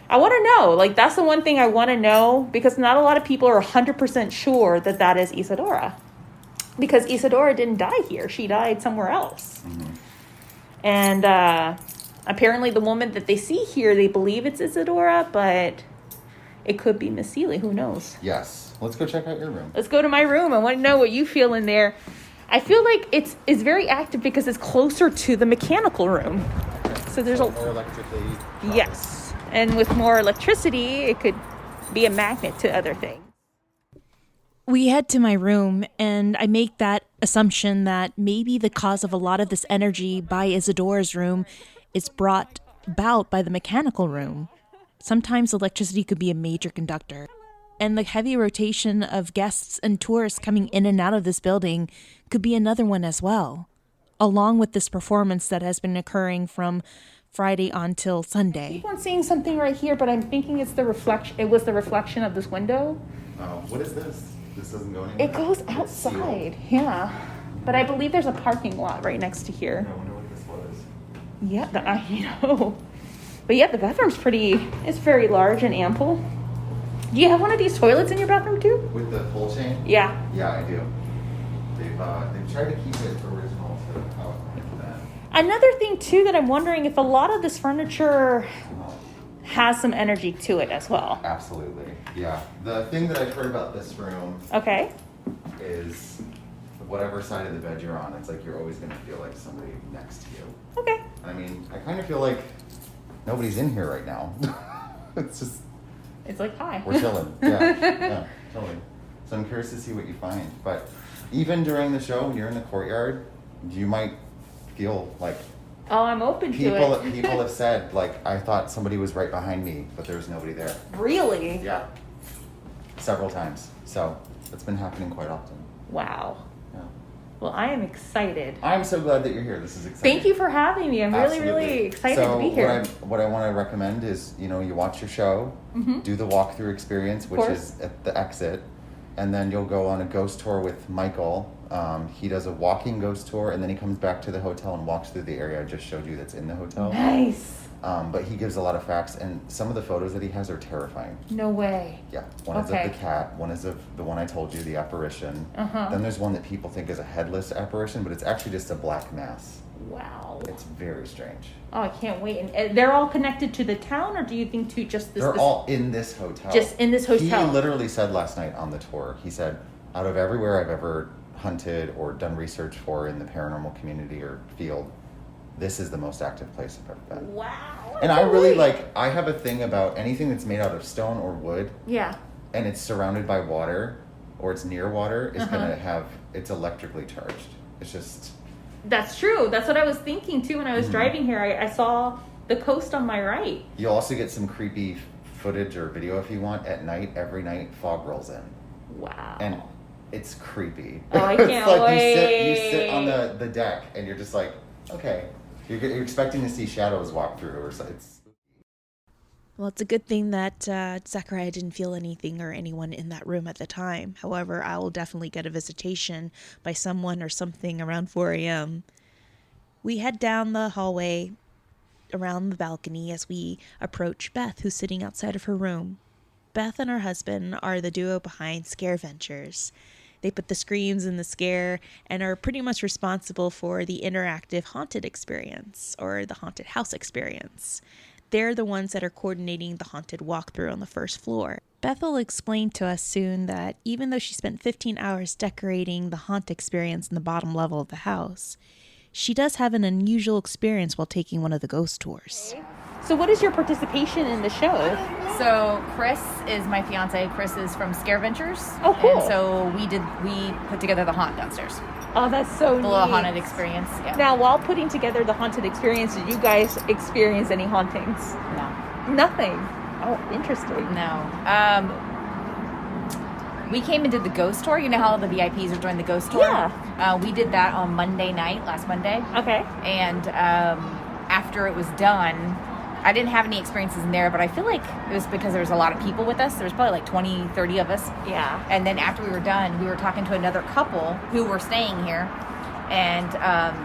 Speaker 2: I want to know. Like, that's the one thing I want to know, because not a lot of people are 100% sure that is Isadora. Because Isadora didn't die here. She died somewhere else. Mm-hmm. And apparently the woman that they see here, they believe it's Isadora, but it could be Miss Seeley. Who knows?
Speaker 4: Yes. Let's go check out your room.
Speaker 2: Let's go to my room. I want to know what you feel in there. I feel like it's very active because it's closer to the mechanical room.
Speaker 4: Okay.
Speaker 2: So there's
Speaker 4: more electrically.
Speaker 2: Yes. And with more electricity, it could be a magnet to other things. We head to my room, and I make that assumption that maybe the cause of a lot of this energy by Isadora's room is brought about by the mechanical room. Sometimes electricity could be a major conductor. And the heavy rotation of guests and tourists coming in and out of this building could be another one as well, along with this performance that has been occurring from Friday on till Sunday. I keep on seeing something right here, but I'm thinking it's the reflection. It was the reflection of this window.
Speaker 4: Oh, what is this? This doesn't go anywhere?
Speaker 2: It goes outside, yeah. But I believe there's a parking lot right next to here.
Speaker 4: I wonder what this was.
Speaker 2: Yeah, I know. But yeah, the bathroom's it's very large and ample. Do you have one of these toilets in your bathroom too?
Speaker 4: With the pull chain?
Speaker 2: Yeah.
Speaker 4: Yeah, I do. They've tried to keep it original to how it like that.
Speaker 2: Another thing too that I'm wondering if a lot of this furniture has some energy to it as well.
Speaker 4: Absolutely. Yeah. The thing that I've heard about this room is whatever side of the bed you're on, it's like you're always going to feel like somebody next to you.
Speaker 2: Okay.
Speaker 4: I mean, I kind of feel like nobody's in here right now. It's like, hi. We're chilling. Yeah, totally. So I'm curious to see what you find. But even during the show, when you're in the courtyard, you might feel like...
Speaker 2: Oh, I'm open to it.
Speaker 4: People have said, like, I thought somebody was right behind me, but there's nobody there.
Speaker 2: Really?
Speaker 4: Yeah. Several times. So it's been happening quite often.
Speaker 2: Wow.
Speaker 4: Yeah.
Speaker 2: Well, I am excited.
Speaker 4: I'm so glad that you're here. This is exciting.
Speaker 2: Thank you for having me. I'm really excited to be here.
Speaker 4: What I want to recommend is, you watch your show, do the walkthrough experience, which is at the exit, and then you'll go on a ghost tour with Michael. He does a walking ghost tour, and then he comes back to the hotel and walks through the area I just showed you that's in the hotel.
Speaker 2: Nice.
Speaker 4: But he gives a lot of facts, and some of the photos that he has are terrifying.
Speaker 2: No way.
Speaker 4: Yeah. One is of the cat. One is of the one I told you, the apparition. Then there's one that people think is a headless apparition, but it's actually just a black mass.
Speaker 2: Wow.
Speaker 4: It's very strange.
Speaker 2: Oh, I can't wait. And they're all connected to the town, or do you think to just this?
Speaker 4: They're all in this hotel.
Speaker 2: Just in this hotel.
Speaker 4: He literally said last night on the tour, he said, out of everywhere I've ever hunted or done research for in the paranormal community or field, this is the most active place I've ever been.
Speaker 2: Wow.
Speaker 4: And I really I have a thing about anything that's made out of stone or wood.
Speaker 2: Yeah.
Speaker 4: And it's surrounded by water, or it's near water, is going to have, it's electrically charged. It's just...
Speaker 2: That's true. That's what I was thinking too when I was driving here. I saw the coast on my right.
Speaker 4: You'll also get some creepy footage or video if you want. At night, every night, fog rolls in.
Speaker 2: Wow.
Speaker 4: And it's creepy.
Speaker 2: Oh, I can't
Speaker 4: It's like
Speaker 2: wait.
Speaker 4: you sit on the deck and you're just like, okay. You're expecting to see shadows walk through or something.
Speaker 1: Well, it's a good thing that Zachariah didn't feel anything or anyone in that room at the time. However, I will definitely get a visitation by someone or something around 4 a.m. We head down the hallway around the balcony as we approach Beth, who's sitting outside of her room. Beth and her husband are the duo behind Scare Ventures. They put the screams in the scare and are pretty much responsible for the interactive haunted experience or the haunted house experience. They're the ones that are coordinating the haunted walkthrough on the first floor. Beth will explain to us soon that even though she spent 15 hours decorating the haunt experience in the bottom level of the house, she does have an unusual experience while taking one of the ghost tours.
Speaker 2: So what is your participation in the show?
Speaker 7: So Chris is my fiance. Chris is from Scare Ventures.
Speaker 2: Oh, cool.
Speaker 7: And so we put together the haunt downstairs.
Speaker 2: Oh, that's so neat.
Speaker 7: The little haunted experience. Yeah.
Speaker 2: Now, while putting together the haunted experience, did you guys experience any hauntings?
Speaker 7: No.
Speaker 2: Nothing. Oh, interesting.
Speaker 7: No. We came and did the ghost tour. You know how the VIPs are doing the ghost tour?
Speaker 2: Yeah.
Speaker 7: We did that on Monday night, last Monday.
Speaker 2: Okay.
Speaker 7: And after it was done, I didn't have any experiences in there, but I feel like it was because there was a lot of people with us. There was probably like 20, 30 of us.
Speaker 2: Yeah.
Speaker 7: And then after we were done, we were talking to another couple who were staying here. And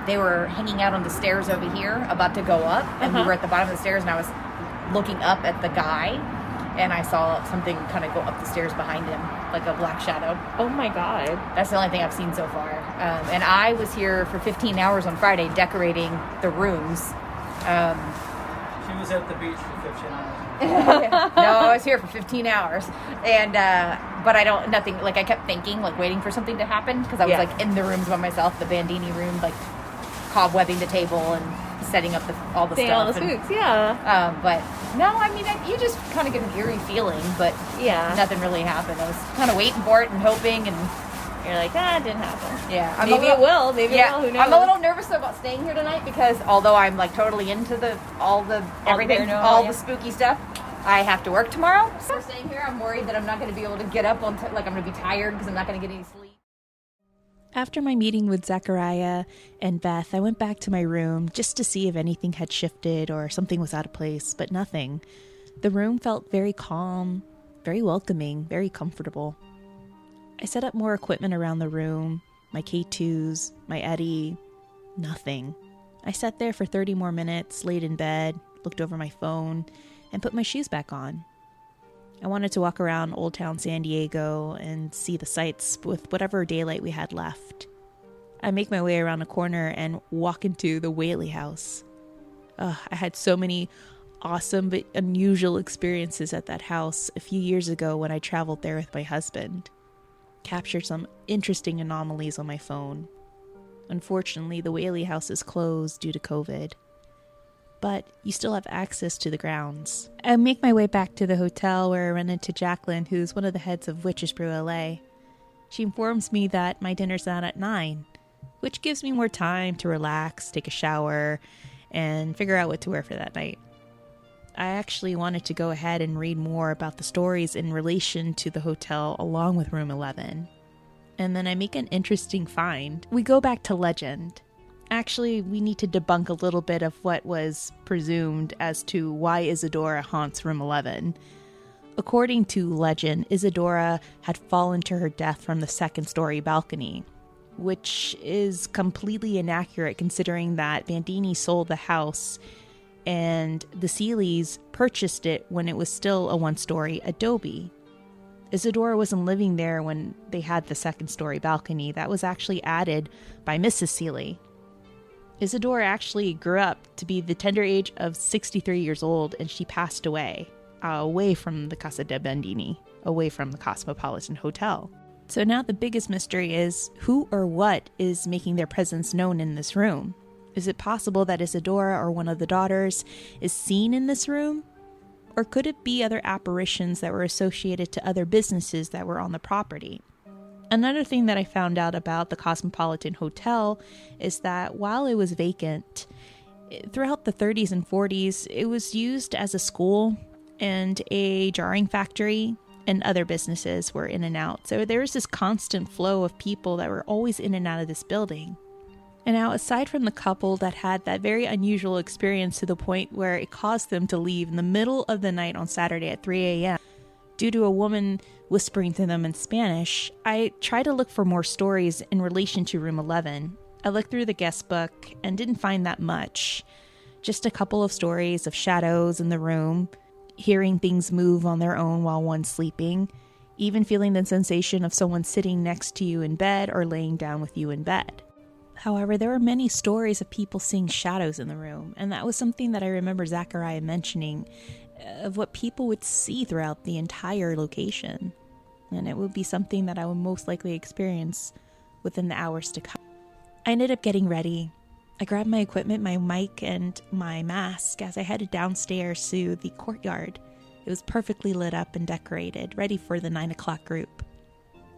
Speaker 7: they were hanging out on the stairs over here, about to go up. And we were at the bottom of the stairs, and I was looking up at the guy. And I saw something kind of go up the stairs behind him, like a black shadow.
Speaker 2: Oh, my God.
Speaker 7: That's the only thing I've seen so far. And I was here for 15 hours on Friday decorating the rooms.
Speaker 5: She was at the beach for 15 hours.
Speaker 7: No, I was here for 15 hours. And, but I kept thinking, like waiting for something to happen. Because I was like in the rooms by myself, the Bandini room, like cobwebbing the table and setting up all the stuff.
Speaker 2: All the spooks, yeah.
Speaker 7: But no, I mean, you just kind of get an eerie feeling, but nothing really happened. I was kind of waiting for it and hoping, and
Speaker 2: you're like, it didn't happen.
Speaker 7: Yeah.
Speaker 2: Maybe it will. Maybe it will. Who knows?
Speaker 7: I'm a little nervous about staying here tonight because although I'm like totally into all the spooky stuff, I have to work tomorrow. So staying here, I'm worried that I'm not going to be able to get up I'm going to be tired because I'm not going to get any sleep.
Speaker 1: After my meeting with Zachariah and Beth, I went back to my room just to see if anything had shifted or something was out of place, but nothing. The room felt very calm, very welcoming, very comfortable. I set up more equipment around the room, my K2s, my Eddie, nothing. I sat there for 30 more minutes, laid in bed, looked over my phone, and put my shoes back on. I wanted to walk around Old Town San Diego and see the sights with whatever daylight we had left. I make my way around a corner and walk into the Whaley house. I had so many awesome but unusual experiences at that house a few years ago when I traveled there with my husband. Captured some interesting anomalies on my phone. Unfortunately, the Whaley house is closed due to COVID. But you still have access to the grounds. I make my way back to the hotel where I run into Jacqueline, who's one of the heads of Witches Brew LA. She informs me that my dinner's not at 9, which gives me more time to relax, take a shower, and figure out what to wear for that night. I actually wanted to go ahead and read more about the stories in relation to the hotel along with Room 11. And then I make an interesting find. We go back to legend. Actually, we need to debunk a little bit of what was presumed as to why Isadora haunts Room 11. According to legend, Isadora had fallen to her death from the second-story balcony, which is completely inaccurate considering that Bandini sold the house and the Seeleys purchased it when it was still a one-story adobe. Isadora wasn't living there when they had the second-story balcony. That was actually added by Mrs. Seeley. Isadora actually grew up to be the tender age of 63 years old, and she passed away from the Casa de Bandini, away from the Cosmopolitan Hotel. So now the biggest mystery is who or what is making their presence known in this room.
Speaker 2: Is it possible that Isadora or one of the daughters is seen in this room? Or could it be other apparitions that were associated to other businesses that were on the property? Another thing that I found out about the Cosmopolitan Hotel is that while it was vacant, throughout the 30s and 40s, it was used as a school and a jarring factory, and other businesses were in and out. So there was this constant flow of people that were always in and out of this building. And now, aside from the couple that had that very unusual experience to the point where it caused them to leave in the middle of the night on Saturday at 3 a.m. due to a woman whispering to them in Spanish, I tried to look for more stories in relation to Room 11. I looked through the guest book and didn't find that much. Just a couple of stories of shadows in the room, hearing things move on their own while one's sleeping, even feeling the sensation of someone sitting next to you in bed or laying down with you in bed. However, there were many stories of people seeing shadows in the room, and that was something that I remember Zachariah mentioning, of what people would see throughout the entire location. And it would be something that I would most likely experience within the hours to come. I ended up getting ready. I grabbed my equipment, my mic, and my mask as I headed downstairs to the courtyard. It was perfectly lit up and decorated, ready for the 9 o'clock group.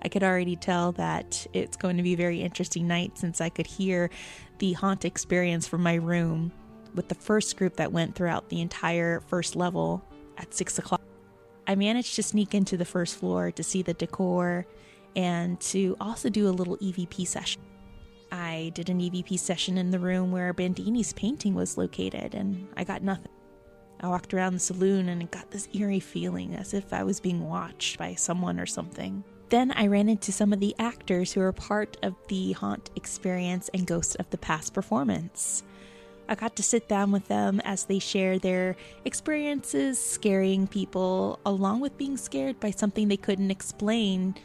Speaker 2: I could already tell that it's going to be a very interesting night since I could hear the haunt experience from my room with the first group that went throughout the entire first level at 6 o'clock. I managed to sneak into the first floor to see the decor and to also do a little EVP session. I did an EVP session in the room where Bandini's painting was located, and I got nothing. I walked around the saloon and got this eerie feeling as if I was being watched by someone or something. Then I ran into some of the actors who were part of the haunt experience and Ghosts of the Past performance. I got to sit down with them as they shared their experiences scaring people, along with being scared by something they couldn't explain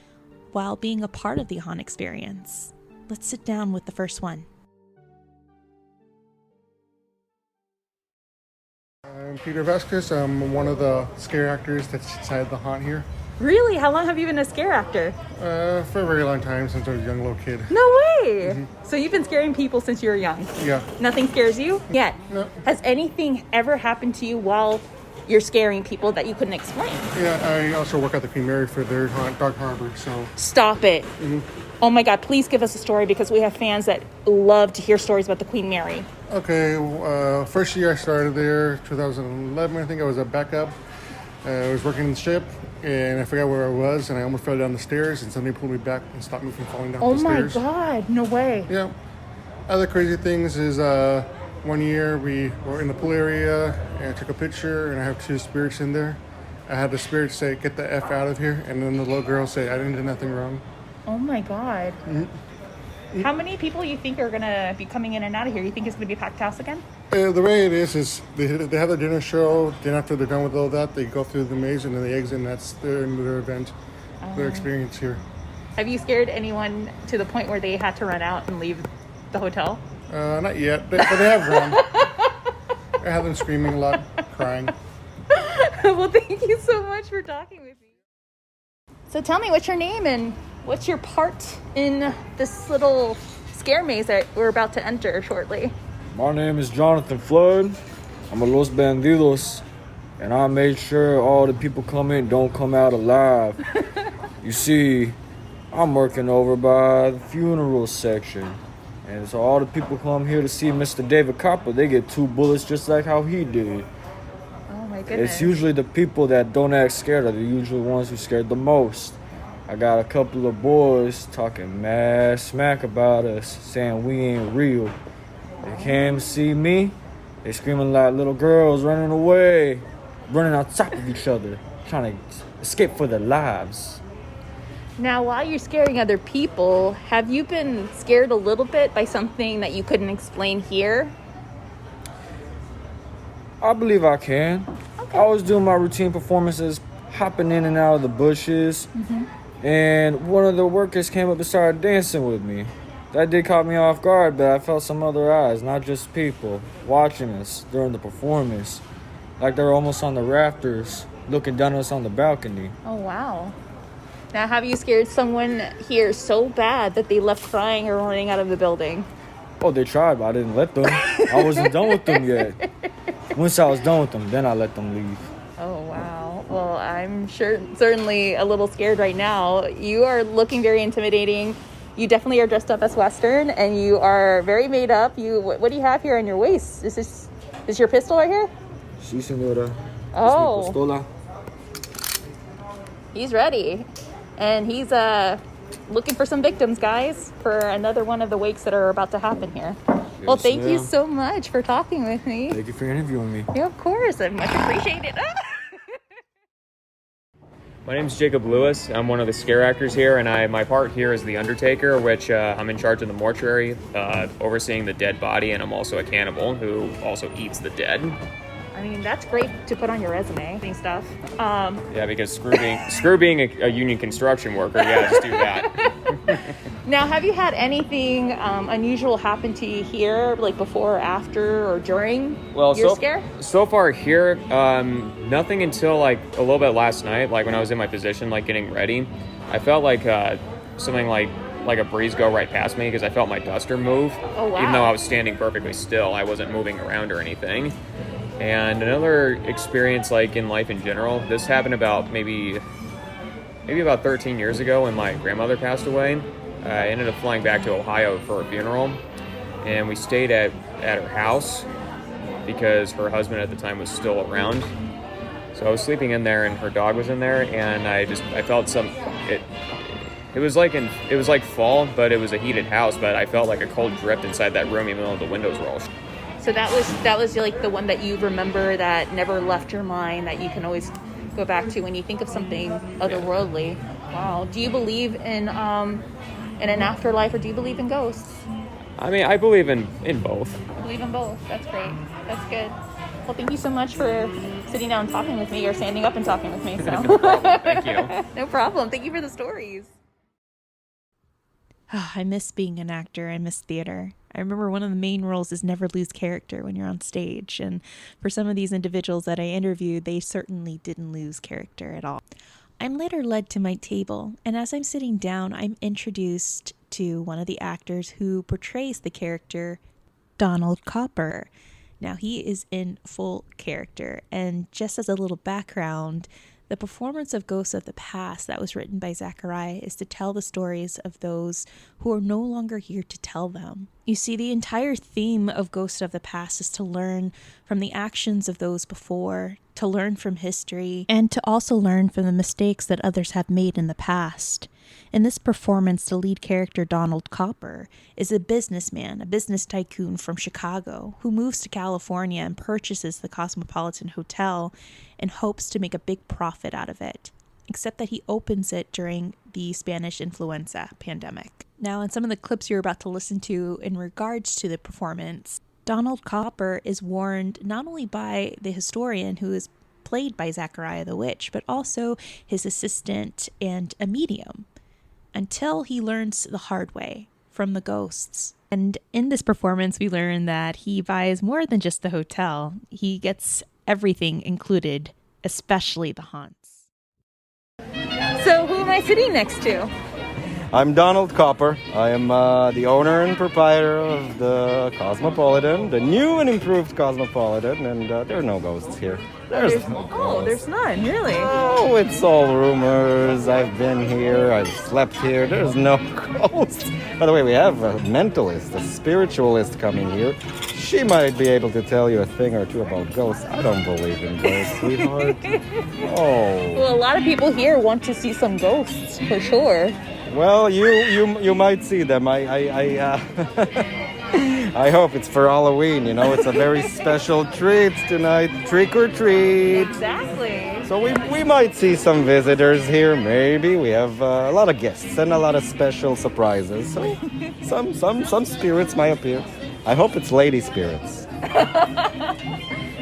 Speaker 2: while being a part of the haunt experience. Let's sit down with the first one.
Speaker 8: I'm Peter Vasquez. I'm one of the scare actors that's inside the haunt here.
Speaker 2: Really? How long have you been a scare actor?
Speaker 8: For a very long time, since I was a young little kid.
Speaker 2: No way! Mm-hmm. So you've been scaring people since you were young?
Speaker 8: Yeah.
Speaker 2: Nothing scares you yet?
Speaker 8: No.
Speaker 2: Has anything ever happened to you while you're scaring people that you couldn't explain?
Speaker 8: Yeah, I also work at the Queen Mary for their haunt, Dog Harbor, so...
Speaker 2: Stop it.
Speaker 8: Mm-hmm.
Speaker 2: Oh my God, please give us a story because we have fans that love to hear stories about the Queen Mary.
Speaker 8: Okay, first year I started there, 2011, I think I was a backup. I was working in the ship, and I forgot where I was, and I almost fell down the stairs, and somebody pulled me back and stopped me from falling down the stairs.
Speaker 2: Oh my God, no way.
Speaker 8: Yeah. Other crazy things is one year we were in the pool area, and I took a picture, and I have 2 spirits in there. I had the spirit say, "Get the F out of here," and then the little girl say, "I didn't do nothing wrong."
Speaker 2: Oh my God.
Speaker 8: Mm-hmm.
Speaker 2: How many people you think are going to be coming in and out of here? You think it's going to be a packed house again?
Speaker 8: The way it is they have their dinner show. Then after they're done with all that, they go through the maze and then the exit, and that's their event, their experience here.
Speaker 2: Have you scared anyone to the point where they had to run out and leave the hotel?
Speaker 8: Not yet, but they have run. I have them screaming a lot, crying.
Speaker 2: Well, thank you so much for talking with me. So tell me, what's your name and what's your part in this little scare maze that we're about to enter shortly?
Speaker 9: My name is Jonathan Flood. I'm a Los Bandidos, and I made sure all the people come in don't come out alive. You see, I'm working over by the funeral section, and so all the people come here to see Mr. David Copper, they get 2 bullets just like how he did.
Speaker 2: Oh my goodness.
Speaker 9: It's usually the people that don't act scared are the usually ones who scared the most. I got a couple of boys talking mad smack about us, saying we ain't real. They came to see me, they screaming like little girls running away, running on top of each other, trying to escape for their lives.
Speaker 2: Now, while you're scaring other people, have you been scared a little bit by something that you couldn't explain here?
Speaker 9: I believe I can. Okay. I was doing my routine performances, hopping in and out of the bushes, and one of the workers came up and started dancing with me. That did caught me off guard, but I felt some other eyes, not just people, watching us during the performance. Like they were almost on the rafters, looking down at us on the balcony.
Speaker 2: Oh, wow. Now, have you scared someone here so bad that they left crying or running out of the building?
Speaker 9: Oh, they tried, but I didn't let them. I wasn't done with them yet. Once I was done with them, then I let them leave.
Speaker 2: Oh, wow. Well, I'm certainly a little scared right now. You are looking very intimidating. You definitely are dressed up as Western, and you are very made up. What do you have here on your waist? Is your pistol right here?
Speaker 9: Sí, señora.
Speaker 2: Oh.
Speaker 9: Es mi pistola.
Speaker 2: He's ready. And he's looking for some victims, guys, for another one of the wakes that are about to happen here. Well, thank you so much for talking with me.
Speaker 9: Thank you for interviewing me.
Speaker 2: Yeah, of course. I much appreciate it.
Speaker 10: My name's Jacob Lewis. I'm one of the scare actors here, and my part here is the Undertaker, which I'm in charge of the mortuary, overseeing the dead body, and I'm also a cannibal who also eats the dead.
Speaker 2: I mean, that's great to put on your resume and stuff.
Speaker 10: Yeah, because screw being a union construction worker, yeah, just do that.
Speaker 2: Now, have you had anything unusual happen to you here, like before or after or during your scare?
Speaker 10: So far here, nothing until like a little bit last night, like when I was in my position, like getting ready. I felt like something like a breeze go right past me because I felt my duster move.
Speaker 2: Oh, wow.
Speaker 10: Even though I was standing perfectly still, I wasn't moving around or anything. And another experience, like in life in general, this happened about maybe about 13 years ago when my grandmother passed away. I ended up flying back to Ohio for her funeral, and we stayed at her house because her husband at the time was still around. So I was sleeping in there, and her dog was in there, and I felt it was like fall, but it was a heated house, but I felt like a cold drip inside that room, even though the windows were all shut.
Speaker 2: So that was like the one that you remember that never left your mind, that you can always go back to when you think of something otherworldly. Wow. Do you believe in an afterlife, or do you believe in ghosts?
Speaker 10: I mean, I believe in both.
Speaker 2: I believe in both. That's great. That's good. Well, thank you so much for sitting down and talking with me, or standing up and talking with me. So.
Speaker 10: No problem. Thank you.
Speaker 2: No problem. Thank you for the stories.
Speaker 1: I miss being an actor. I miss theater. I remember one of the main roles is never lose character when you're on stage. And for some of these individuals that I interviewed, they certainly didn't lose character at all. I'm later led to my table, and as I'm sitting down, I'm introduced to one of the actors who portrays the character Donald Copper. Now, he is in full character, and just as a little background, the performance of Ghosts of the Past that was written by Zachariah is to tell the stories of those who are no longer here to tell them. You see, the entire theme of Ghosts of the Past is to learn from the actions of those before, to learn from history, and to also learn from the mistakes that others have made in the past. In this performance, the lead character, Donald Copper, is a businessman, a business tycoon from Chicago, who moves to California and purchases the Cosmopolitan Hotel in hopes to make a big profit out of it, except that he opens it during the Spanish influenza pandemic. Now, in some of the clips you're about to listen to in regards to the performance, Donald Copper is warned not only by the historian, who is played by Zachariah the Witch, but also his assistant and a medium, until he learns the hard way from the ghosts. And in this performance, we learn that he buys more than just the hotel. He gets everything included, especially the haunts.
Speaker 2: So who am I sitting next to?
Speaker 11: I'm Donald Copper. I am the owner and proprietor of the Cosmopolitan, the new and improved Cosmopolitan, and there are no ghosts here. There's no ghosts.
Speaker 2: Oh, there's none, really?
Speaker 11: Oh, it's all rumors. I've been here, I've slept here. There's no ghosts. By the way, we have a mentalist, a spiritualist coming here. She might be able to tell you a thing or two about ghosts. I don't believe in ghosts, sweetheart. Oh.
Speaker 2: Well, a lot of people here want to see some ghosts, for sure.
Speaker 11: Well, you might see them. I I hope it's for Halloween. You know, it's a very special treat tonight. Trick or treat.
Speaker 2: Exactly.
Speaker 11: So we might see some visitors here. Maybe we have a lot of guests and a lot of special surprises. So some spirits might appear. I hope it's lady spirits.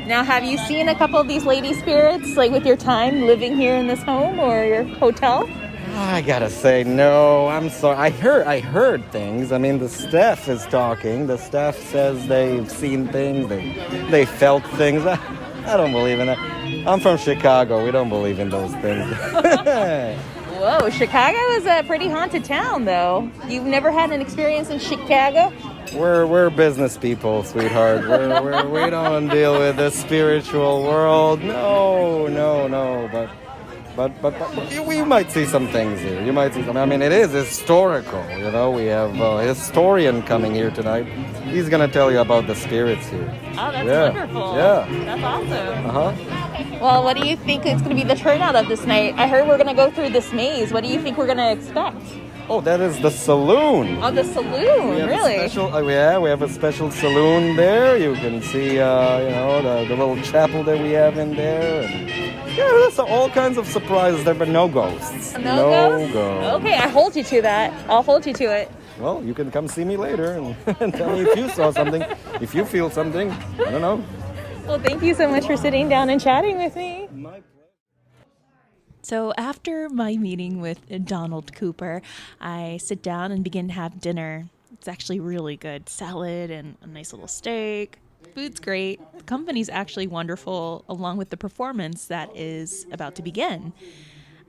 Speaker 2: Now, have you seen a couple of these lady spirits, like with your time living here in this home or your hotel?
Speaker 11: I gotta say, no, I'm sorry. I heard things. I mean, the staff is talking. The staff says they've seen things. They felt things. I don't believe in that. I'm from Chicago. We don't believe in those things.
Speaker 2: Whoa, Chicago is a pretty haunted town, though. You've never had an experience in Chicago?
Speaker 11: We're business people, sweetheart. We don't deal with the spiritual world. No. But we might see some things here. You might see some. I mean, it is historical. You know, we have a historian coming here tonight. He's gonna tell you about the spirits here.
Speaker 2: Oh, that's wonderful.
Speaker 11: Yeah.
Speaker 2: That's awesome.
Speaker 11: Uh-huh.
Speaker 2: Well, what do you think is going to be the turnout of this night? I heard we're going to go through this maze. What do you think we're going to expect?
Speaker 11: Oh, that is the saloon.
Speaker 2: Oh, the saloon, really?
Speaker 11: We have a special saloon there. You can see, the little chapel that we have in there. And, yeah, there's all kinds of surprises there, but no ghosts.
Speaker 2: No ghosts? Okay, I hold you to that. I'll hold you to it.
Speaker 11: Well, you can come see me later and tell me if you saw something, if you feel something. I don't know.
Speaker 2: Well, thank you so much for sitting down and chatting with me. So after my meeting with Donald Cooper, I sit down and begin to have dinner. It's actually really good. Salad and a nice little steak. Food's great. The company's actually wonderful, along with the performance that is about to begin.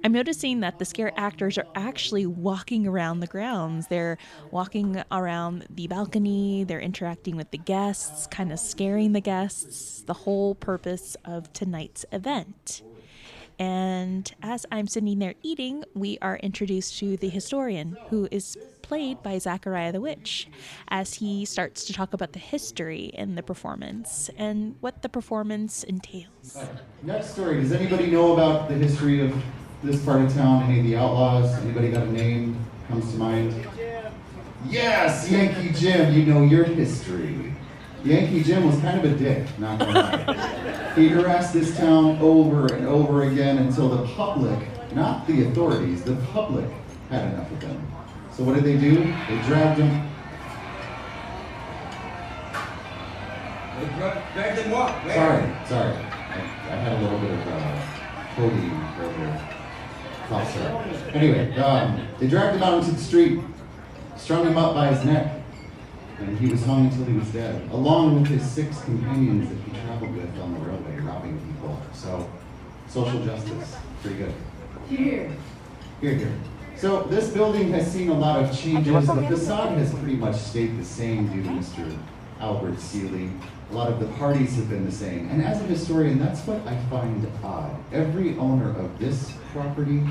Speaker 2: I'm noticing that the scare actors are actually walking around the grounds. They're walking around the balcony. They're interacting with the guests, kind of scaring the guests. The whole purpose of tonight's event. And as I'm sitting there eating, we are introduced to the historian, who is played by Zachariah the Witch, as he starts to talk about the history in the performance and what the performance entails.
Speaker 12: Next story. Does anybody know about the history of this part of town? Any of the outlaws? Anybody got a name comes to mind? Yes, Yankee Jim. You know your history. Yankee Jim was kind of a dick, not gonna lie. He harassed this town over and over again until the public, not the authorities, the public had enough of him. So what did they do? They dragged him.
Speaker 13: Dragged him what?
Speaker 12: Sorry. I had a little bit of codeine earlier. Anyway, they dragged him out into the street, strung him up by his neck, and he was hung until he was dead, along with his 6 companions that he traveled with on the railway, robbing people. So, social justice, pretty good. Here. So, this building has seen a lot of changes. The facade has pretty much stayed the same due to Mr. Albert Seeley. A lot of the parties have been the same. And as a historian, that's what I find odd. Every owner of this property,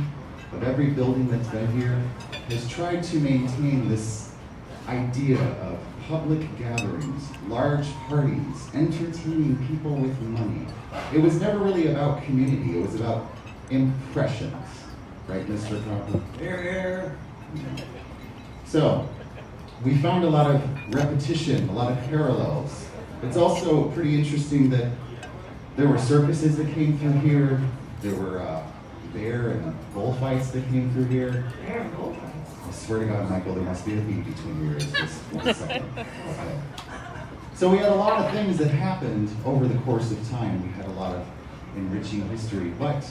Speaker 12: of every building that's been here, has tried to maintain this idea of public gatherings, large parties, entertaining people with money. It was never really about community, it was about impressions. Right, Mr. Copper?
Speaker 13: Here.
Speaker 12: So, we found a lot of repetition, a lot of parallels. It's also pretty interesting that there were circuses that came through here. There were bear and bullfights that came through here. Bear and bullfights? I swear to God, Michael, there must be a beat between your ears. Just 1 second. Okay. So we had a lot of things that happened over the course of time. We had a lot of enriching history. But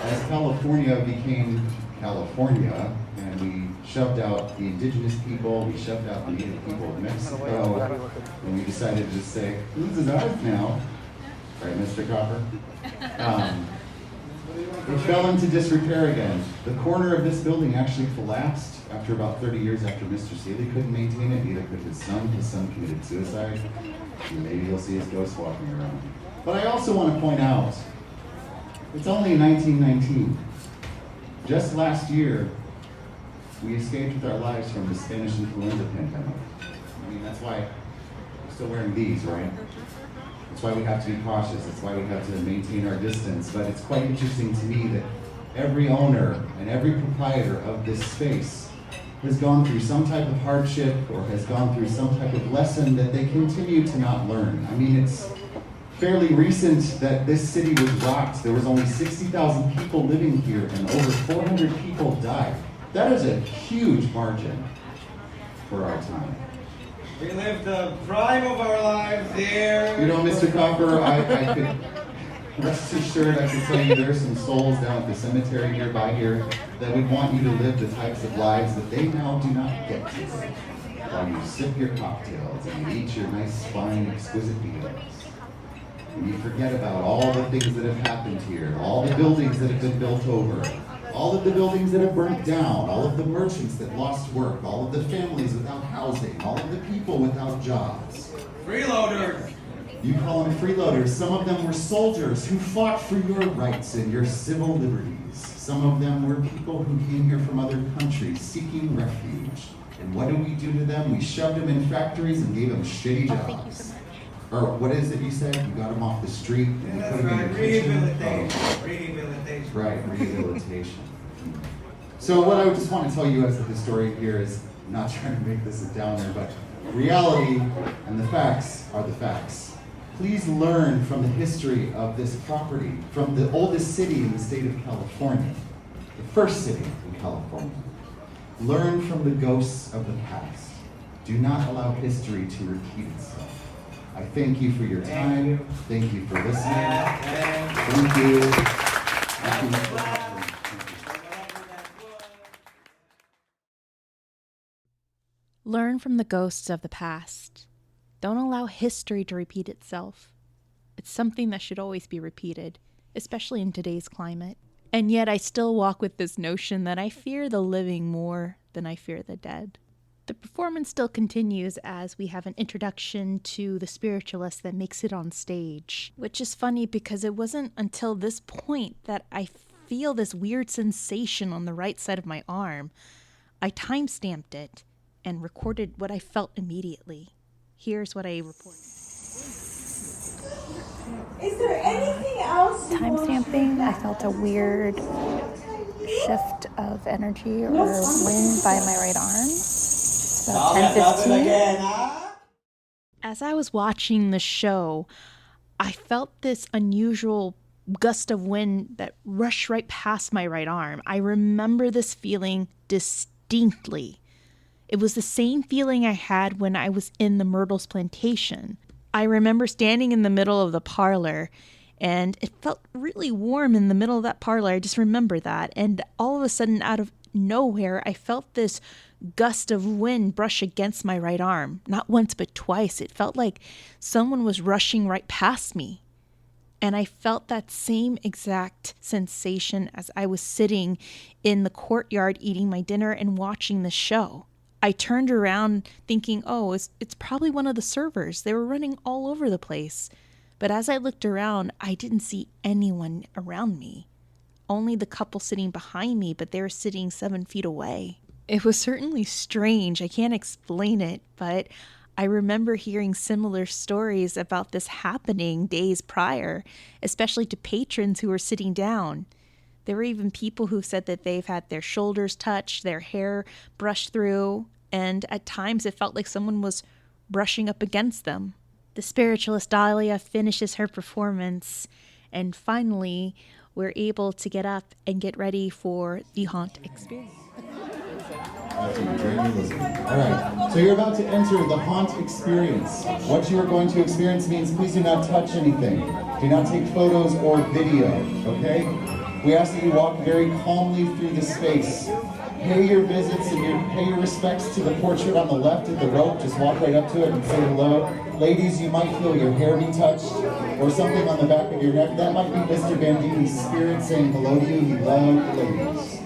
Speaker 12: as California became California, and we shoved out the indigenous people, we shoved out the native people of Mexico, and we decided to just say, this is ours now. Right, Mr. Copper? It fell into disrepair again. The corner of this building actually collapsed after about 30 years after Mr. Seeley couldn't maintain it, neither could his son. His son committed suicide. And maybe you'll see his ghost walking around. But I also want to point out, it's only 1919. Just last year, we escaped with our lives from the Spanish influenza pandemic. I mean, that's why we're still wearing these, right? That's why we have to be cautious. That's why we have to maintain our distance. But it's quite interesting to me that every owner and every proprietor of this space has gone through some type of hardship or has gone through some type of lesson that they continue to not learn. I mean, it's fairly recent that this city was rocked. There was only 60,000 people living here and over 400 people died. That is a huge margin for our time.
Speaker 13: We lived the prime of our lives here.
Speaker 12: You know, Mr. Copper, I could rest assured I could tell you there's some souls down at the cemetery nearby here that would want you to live the types of lives that they now do not get to live. While you sip your cocktails and you eat your nice, fine, exquisite meals. And you forget about all the things that have happened here, all the buildings that have been built over, All of the buildings that have burnt down, all of the merchants that lost work, all of the families without housing, all of the people without jobs.
Speaker 13: Freeloaders!
Speaker 12: You call them freeloaders. Some of them were soldiers who fought for your rights and your civil liberties. Some of them were people who came here from other countries seeking refuge. And what do we do to them? We shoved them in factories and gave them shitty jobs. Or what is it you said? You got them off the street and you put them in your kitchen?
Speaker 13: Rehabilitation.
Speaker 12: Right, rehabilitation. So what I just want to tell you as the historian here is, I'm not trying to make this a downer, but reality and the facts are the facts. Please learn from the history of this property, from the oldest city in the state of California, the first city in California. Learn from the ghosts of the past. Do not allow history to repeat itself. I thank you for your time. Thank you for listening. Thank you. Thank you.
Speaker 2: Learn from the ghosts of the past. Don't allow history to repeat itself. It's something that should always be repeated, especially in today's climate. And yet I still walk with this notion that I fear the living more than I fear the dead. The performance still continues as we have an introduction to the spiritualist that makes it on stage, which is funny because it wasn't until this point that I feel this weird sensation on the right side of my arm. I time-stamped it and recorded what I felt immediately. Here's what I reported.
Speaker 14: Is there anything else?
Speaker 1: Time-stamping, I felt a weird shift of energy or wind by my right arm. About 10:15.
Speaker 2: As I was watching the show, I felt this unusual gust of wind that rushed right past my right arm. I remember this feeling distinctly. It was the same feeling I had when I was in the Myrtles plantation. I remember standing in the middle of the parlor, and it felt really warm in the middle of that parlor. I just remember that. And all of a sudden, out of nowhere, I felt this gust of wind brush against my right arm. Not once, but twice. It felt like someone was rushing right past me. And I felt that same exact sensation as I was sitting in the courtyard eating my dinner and watching the show. I turned around thinking, oh, it's probably one of the servers. They were running all over the place. But as I looked around, I didn't see anyone around me. Only the couple sitting behind me, but they were sitting 7 feet away. It was certainly strange. I can't explain it, but I remember hearing similar stories about this happening days prior, especially to patrons who were sitting down. There were even people who said that they've had their shoulders touched, their hair brushed through, and at times it felt like someone was brushing up against them. The spiritualist Dahlia finishes her performance, and finally we're able to get up and get ready for the haunt experience.
Speaker 12: All right, so you're about to enter the haunt experience. What you are going to experience means please do not touch anything. Do not take photos or video, okay? We ask that you walk very calmly through the space. Pay your visits and pay your respects to the portrait on the left of the rope. Just walk right up to it and say hello. Ladies, you might feel your hair be touched or something on the back of your neck. That might be Mr. Bandini's spirit saying hello to you. He loved ladies.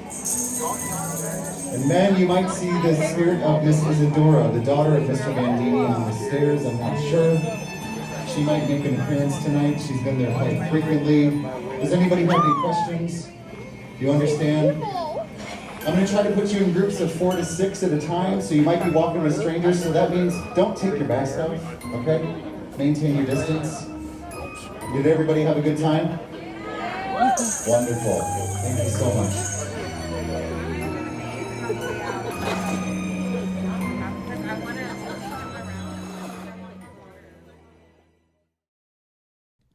Speaker 12: And men, you might see the spirit of Miss Isadora, the daughter of Mr. Bandini, on the stairs. I'm not sure. She might make an appearance tonight. She's been there quite frequently. Does anybody have any questions? Do you understand? I'm going to try to put you in groups of 4 to 6 at a time, so you might be walking with strangers, so that means don't take your mask off, okay? Maintain your distance. Did everybody have a good time? Wonderful. Thank you so much.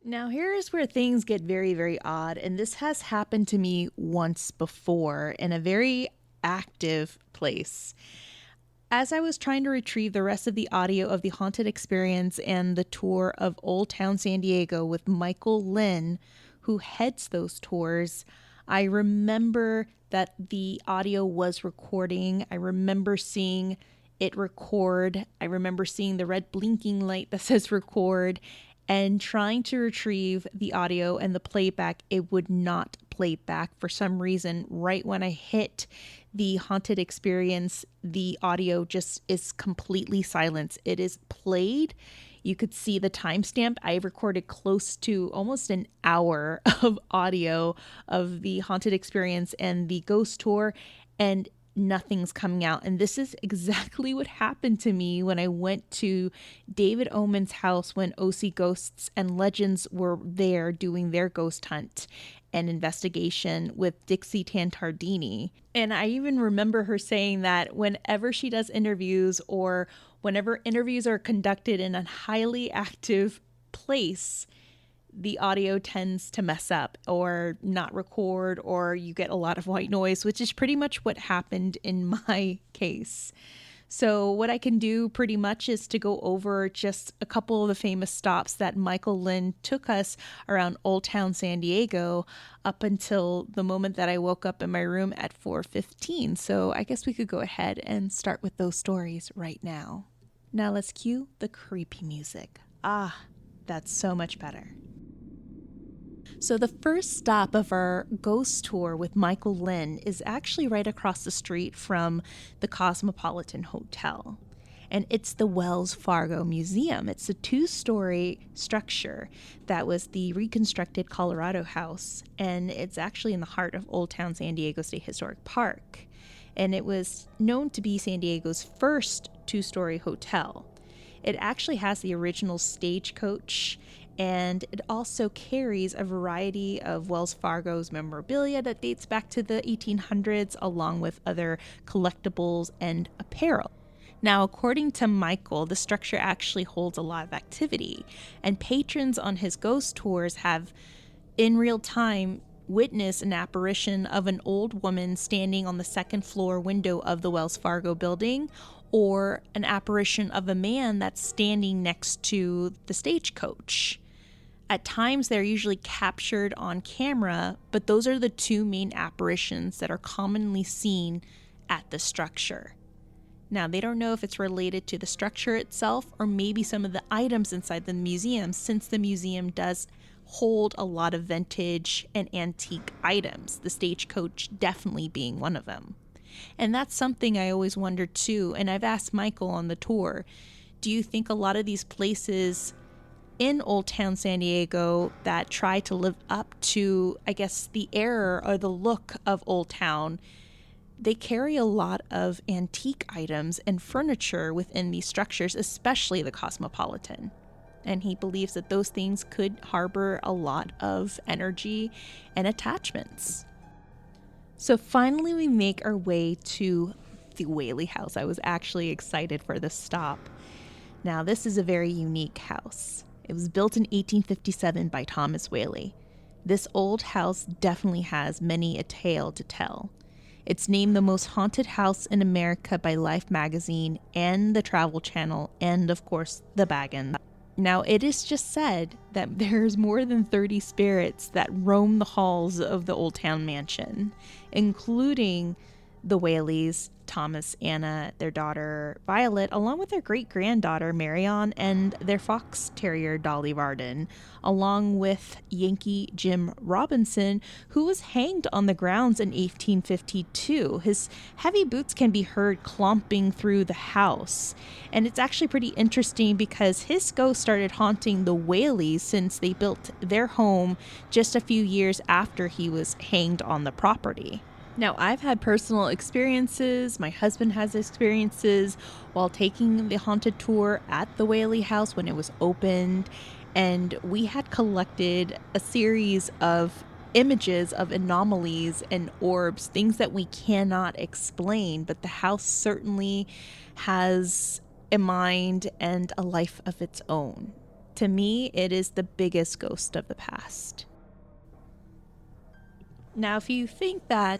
Speaker 2: Now here's where things get very, very odd, and this has happened to me once before in a very active place. As I was trying to retrieve the rest of the audio of the haunted experience and the tour of Old Town San Diego with Michael Lynn, who heads those tours, I remember that the audio was recording. I remember seeing it record. I remember seeing the red blinking light that says record. and trying to retrieve the audio and the playback, it would not play back for some reason. Right when I hit the haunted experience, the audio just is completely silent. It is played. You could see the timestamp. I recorded close to almost an hour of audio of the haunted experience and the ghost tour, and nothing's coming out. And this is exactly what happened to me when I went to David Oman's house when OC Ghosts and Legends were there doing their ghost hunt and investigation with Dixie Tantardini. And I even remember her saying that whenever she does interviews or whenever interviews are conducted in a highly active place, the audio tends to mess up or not record, or you get a lot of white noise, which is pretty much what happened in my case. So what I can do pretty much is to go over just a couple of the famous stops that Michael Lynn took us around Old Town San Diego up until the moment that I woke up in my room at 4:15. So I guess we could go ahead and start with those stories right now. Now let's cue the creepy music. Ah, that's so much better. So the first stop of our ghost tour with Michael Lynn is actually right across the street from the Cosmopolitan Hotel. And it's the Wells Fargo Museum. It's a 2-story structure that was the reconstructed Colorado house. And it's actually in the heart of Old Town San Diego State Historic Park. And it was known to be San Diego's first 2-story hotel. It actually has the original stagecoach, and it also carries a variety of Wells Fargo's memorabilia that dates back to the 1800s, along with other collectibles and apparel. Now, according to Michael, the structure actually holds a lot of activity, and patrons on his ghost tours have, in real time, witnessed an apparition of an old woman standing on the second floor window of the Wells Fargo building, or an apparition of a man that's standing next to the stagecoach. At times, they're usually captured on camera, but those are the 2 main apparitions that are commonly seen at the structure. Now, they don't know if it's related to the structure itself or maybe some of the items inside the museum, since the museum does hold a lot of vintage and antique items, the stagecoach definitely being one of them. And that's something I always wondered too, and I've asked Michael on the tour, do you think a lot of these places in Old Town San Diego that try to live up to, I guess, the era or the look of Old Town, they carry a lot of antique items and furniture within these structures, especially the Cosmopolitan? And he believes that those things could harbor a lot of energy and attachments. So finally we make our way to the Whaley house. I was actually excited for this stop. Now, this is a very unique house. It was built in 1857 by Thomas Whaley. This old house definitely has many a tale to tell. It's named the most haunted house in America by Life magazine and the Travel Channel and, of course, the Baggins. Now, it is just said that there's more than 30 spirits that roam the halls of the Old Town mansion, including the Whaleys, Thomas, Anna, their daughter Violet, along with their great-granddaughter Marion and their fox terrier Dolly Varden, along with Yankee Jim Robinson, who was hanged on the grounds in 1852. His heavy boots can be heard clomping through the house, and it's actually pretty interesting because his ghost started haunting the Whaleys since they built their home just a few years after he was hanged on the property. Now, I've had personal experiences, my husband has experiences while taking the haunted tour at the Whaley house when it was opened, and we had collected a series of images of anomalies and orbs, things that we cannot explain, but the house certainly has a mind and a life of its own. To me, it is the biggest ghost of the past. Now, if you think that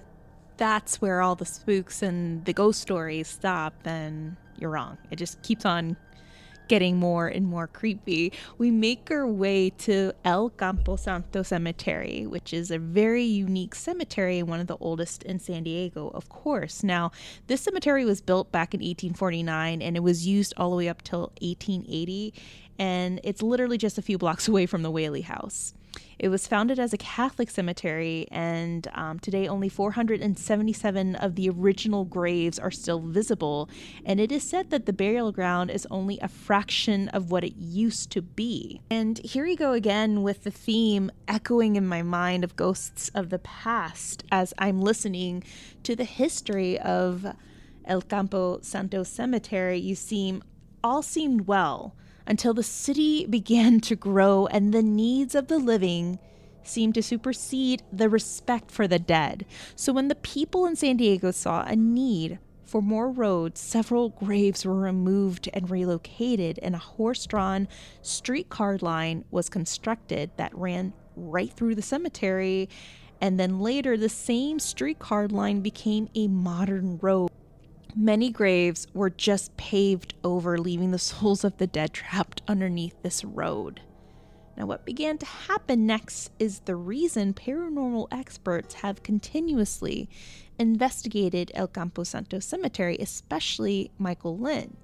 Speaker 2: that's where all the spooks and the ghost stories stop, then you're wrong. It just keeps on getting more and more creepy, we make our way to El Campo Santo Cemetery, which is a very unique cemetery and one of the oldest in San Diego, of course. Now, this cemetery was built back in 1849 and it was used all the way up till 1880, and it's literally just a few blocks away from the Whaley House. It was founded as a Catholic cemetery, and today only 477 of the original graves are still visible, and it is said that the burial ground is only a fraction of what it used to be. And here we go again with the theme echoing in my mind of ghosts of the past as I'm listening to the history of El Campo Santo Cemetery. All seemed well until the city began to grow and the needs of the living seemed to supersede the respect for the dead. So when the people in San Diego saw a need for more roads, several graves were removed and relocated, and a horse-drawn streetcar line was constructed that ran right through the cemetery. And then later, the same streetcar line became a modern road. Many graves were just paved over, leaving the souls of the dead trapped underneath this road. Now, what began to happen next is the reason paranormal experts have continuously investigated El Campo Santo Cemetery, especially Michael Lynn.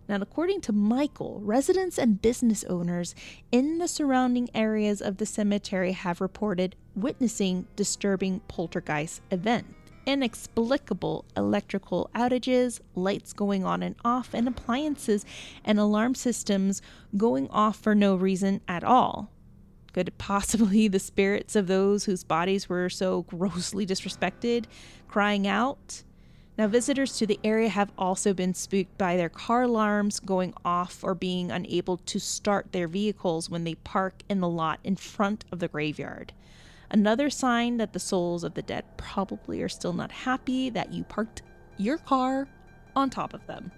Speaker 2: Now, according to Michael, residents and business owners in the surrounding areas of the cemetery have reported witnessing disturbing poltergeist events. Inexplicable electrical outages, lights going on and off, and appliances and alarm systems going off for no reason at all. Could it possibly the spirits of those whose bodies were so grossly disrespected crying out? Now, visitors to the area have also been spooked by their car alarms going off or being unable to start their vehicles when they park in the lot in front of the graveyard. Another sign that the souls of the dead probably are still not happy that you parked your car on top of them.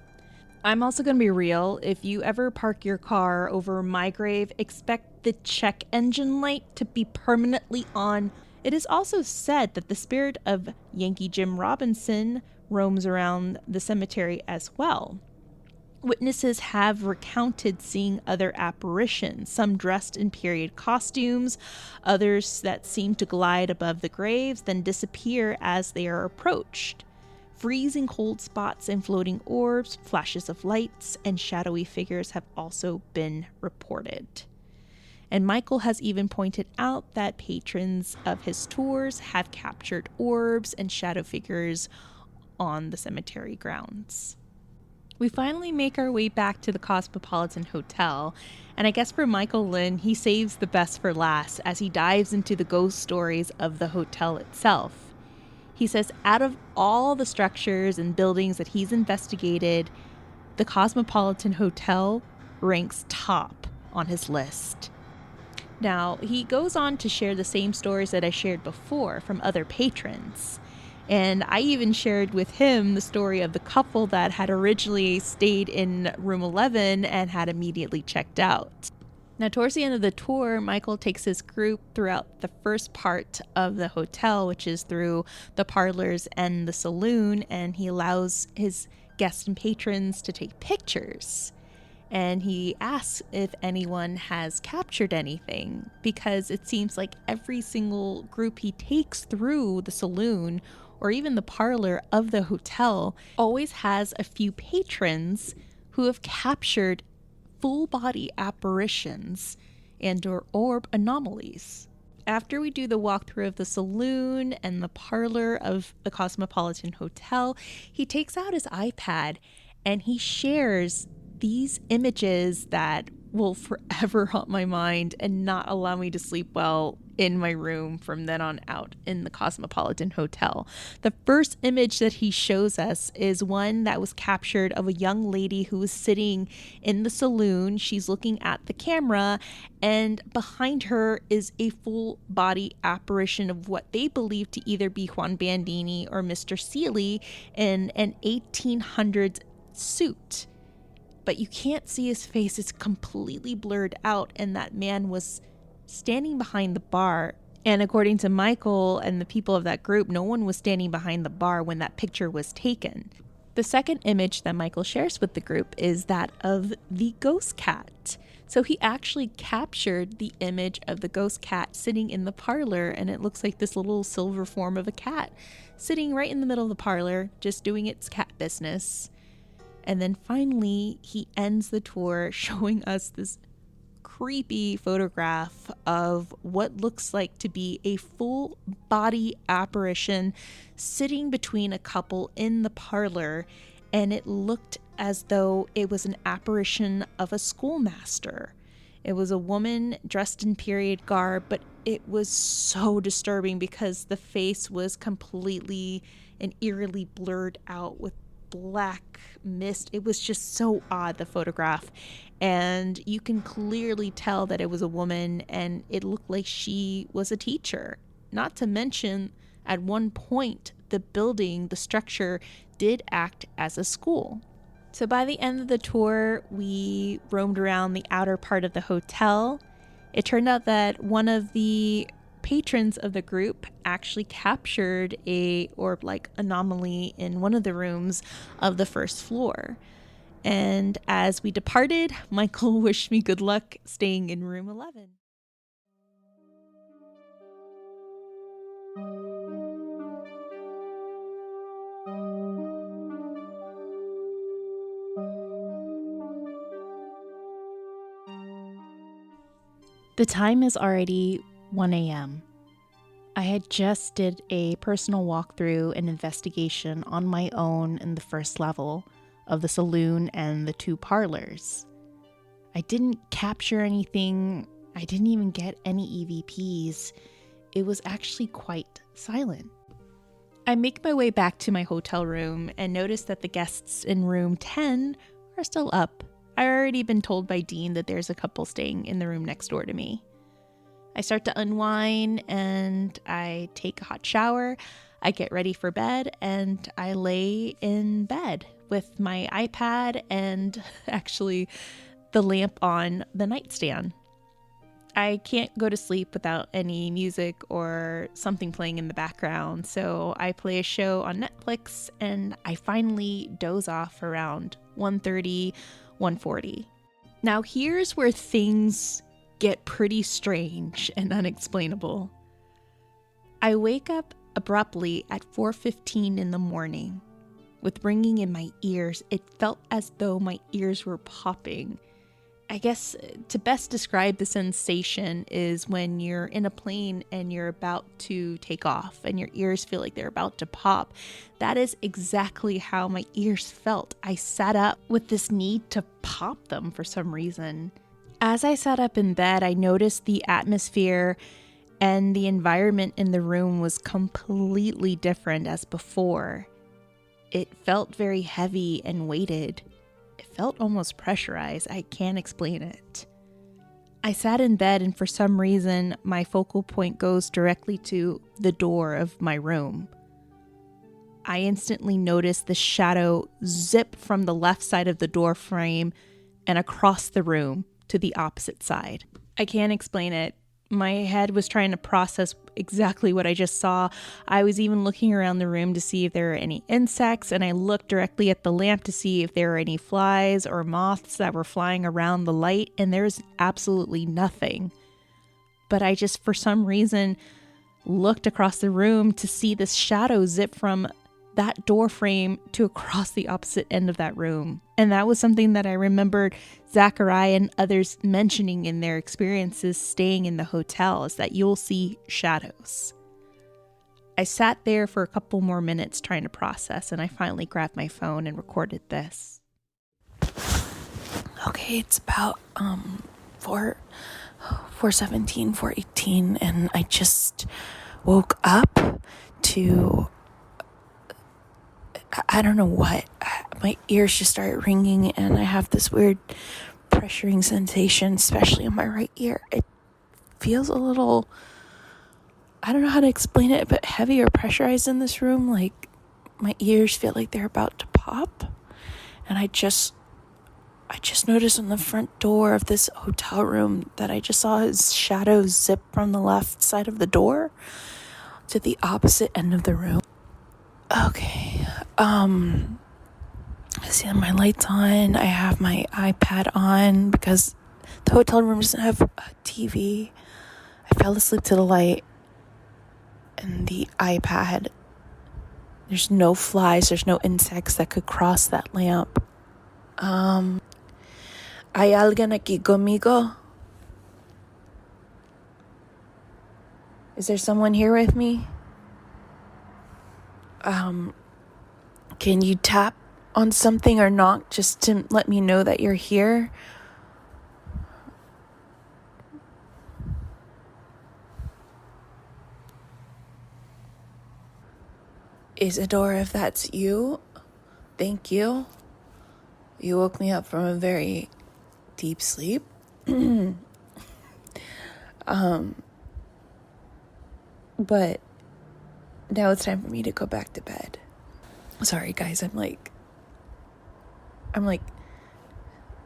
Speaker 2: I'm also going to be real. If you ever park your car over my grave, expect the check engine light to be permanently on. It is also said that the spirit of Yankee Jim Robinson roams around the cemetery as well. Witnesses have recounted seeing other apparitions, some dressed in period costumes, others that seem to glide above the graves, then disappear as they are approached. Freezing cold spots and floating orbs, flashes of lights, and shadowy figures have also been reported. And Michael has even pointed out that patrons of his tours have captured orbs and shadow figures on the cemetery grounds. We finally make our way back to the Cosmopolitan Hotel, and I guess for Michael Lynn, he saves the best for last as he dives into the ghost stories of the hotel itself. He says out of all the structures and buildings that he's investigated, the Cosmopolitan Hotel ranks top on his list. Now, he goes on to share the same stories that I shared before from other patrons. And I even shared with him the story of the couple that had originally stayed in room 11 and had immediately checked out. Now, towards the end of the tour, Michael takes his group throughout the first part of the hotel, which is through the parlors and the saloon, and he allows his guests and patrons to take pictures. And he asks if anyone has captured anything, because it seems like every single group he takes through the saloon or even the parlor of the hotel always has a few patrons who have captured full body apparitions and or orb anomalies. After we do the walkthrough of the saloon and the parlor of the Cosmopolitan Hotel, he takes out his iPad and he shares these images that will forever haunt my mind and not allow me to sleep well in my room from then on out in the Cosmopolitan Hotel. The first image that he shows us is one that was captured of a young lady who was sitting in the saloon. She's looking at the camera, and behind her is a full body apparition of what they believe to either be Juan Bandini or Mr. Seeley in an 1800s suit. But you can't see his face. It's completely blurred out, and that man was standing behind the bar. And according to Michael and the people of that group, no one was standing behind the bar when that picture was taken. The second image that Michael shares with the group is that of the ghost cat. So he actually captured the image of the ghost cat sitting in the parlor, and it looks like this little silver form of a cat sitting right in the middle of the parlor, just doing its cat business. And then finally, he ends the tour showing us this creepy photograph of what looks like to be a full body apparition sitting between a couple in the parlor, and it looked as though it was an apparition of a schoolmaster. It was a woman dressed in period garb, but it was so disturbing because the face was completely and eerily blurred out with black mist. It was just so odd, the photograph. And you can clearly tell that it was a woman, and it looked like she was a teacher. Not to mention, at one point, the building, the structure, did act as a school. So by the end of the tour, we roamed around the outer part of the hotel. It turned out that one of the patrons of the group actually captured a orb-like anomaly in one of the rooms of the first floor. And as we departed, Michael wished me good luck staying in room 11. The time is already 1 a.m. I had just did a personal walkthrough and investigation on my own in the first level of the saloon and the 2 parlors. I didn't capture anything. I didn't even get any EVPs. It was actually quite silent. I make my way back to my hotel room and notice that the guests in room 10 are still up. I've already been told by Dean that there's a couple staying in the room next door to me. I start to unwind and I take a hot shower. I get ready for bed and I lay in bed with my iPad and actually the lamp on the nightstand. I can't go to sleep without any music or something playing in the background, so I play a show on Netflix and I finally doze off around 1:30, 1:40. Now here's where things get pretty strange and unexplainable. I wake up abruptly at 4:15 in the morning. With ringing in my ears, it felt as though my ears were popping. I guess to best describe the sensation is when you're in a plane and you're about to take off and your ears feel like they're about to pop. That is exactly how my ears felt. I sat up with this need to pop them for some reason. As I sat up in bed, I noticed the atmosphere and the environment in the room was completely different as before. It felt very heavy and weighted. It felt almost pressurized. I can't explain it. I sat in bed and for some reason, my focal point goes directly to the door of my room. I instantly noticed the shadow zip from the left side of the door frame and across the room to the opposite side. I can't explain it. My head was trying to process exactly what I just saw. I was even looking around the room to see if there were any insects, and I looked directly at the lamp to see if there were any flies or moths that were flying around the light, and there's absolutely nothing. But I just, for some reason, looked across the room to see this shadow zip from that door frame to across the opposite end of that room. And that was something that I remembered Zachariah and others mentioning in their experiences staying in the hotel, is that you'll see shadows. I sat there for a couple more minutes trying to process, and I finally grabbed my phone and recorded this.
Speaker 1: Okay, it's about 4:17, 4:18, and I just woke up to, I don't know what. My ears just started ringing, and I have this weird pressuring sensation, especially in my right ear. It feels a little, I don't know how to explain it, but heavy or pressurized in this room. Like, my ears feel like they're about to pop. And I just noticed on the front door of this hotel room that I just saw his shadow zip from the left side of the door to the opposite end of the room. Okay, See, my light's on. I have my iPad on because the hotel room doesn't have a TV. I fell asleep to the light and the iPad. There's no flies, there's no insects that could cross that lamp. ¿Hay alguien aquí conmigo? Is there someone here with me? Can you tap on something or knock just to let me know that you're here? Isadora, if that's you, thank you. You woke me up from a very deep sleep. But now it's time for me to go back to bed. Sorry guys, I'm like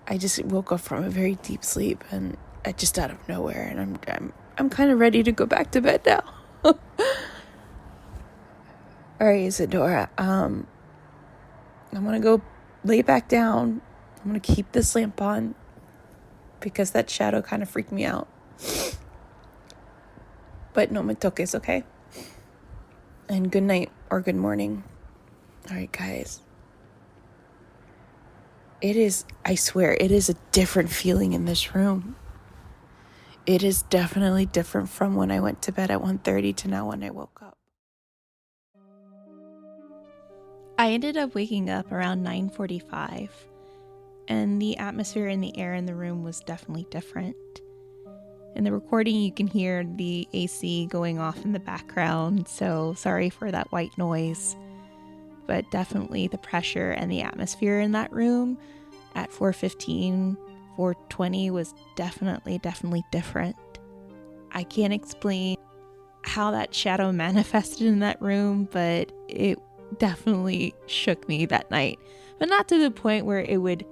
Speaker 1: I just woke up from a very deep sleep and I just out of nowhere, and I'm kind of ready to go back to bed now. All right, Isadora, I'm gonna go lay back down. I'm gonna keep this lamp on because that shadow kind of freaked me out. But no me toques, okay? And good night or good morning. All right, guys. I swear, it is a different feeling in this room. It is definitely different from when I went to bed at 1:30 to now when I woke up.
Speaker 2: I ended up waking up around 9:45, and the atmosphere and the air in the room was definitely different. In the recording, you can hear the AC going off in the background, so sorry for that white noise. But definitely the pressure and the atmosphere in that room at 4:15, 4:20 was definitely different. I can't explain how that shadow manifested in that room, but it definitely shook me that night, but not to the point where it would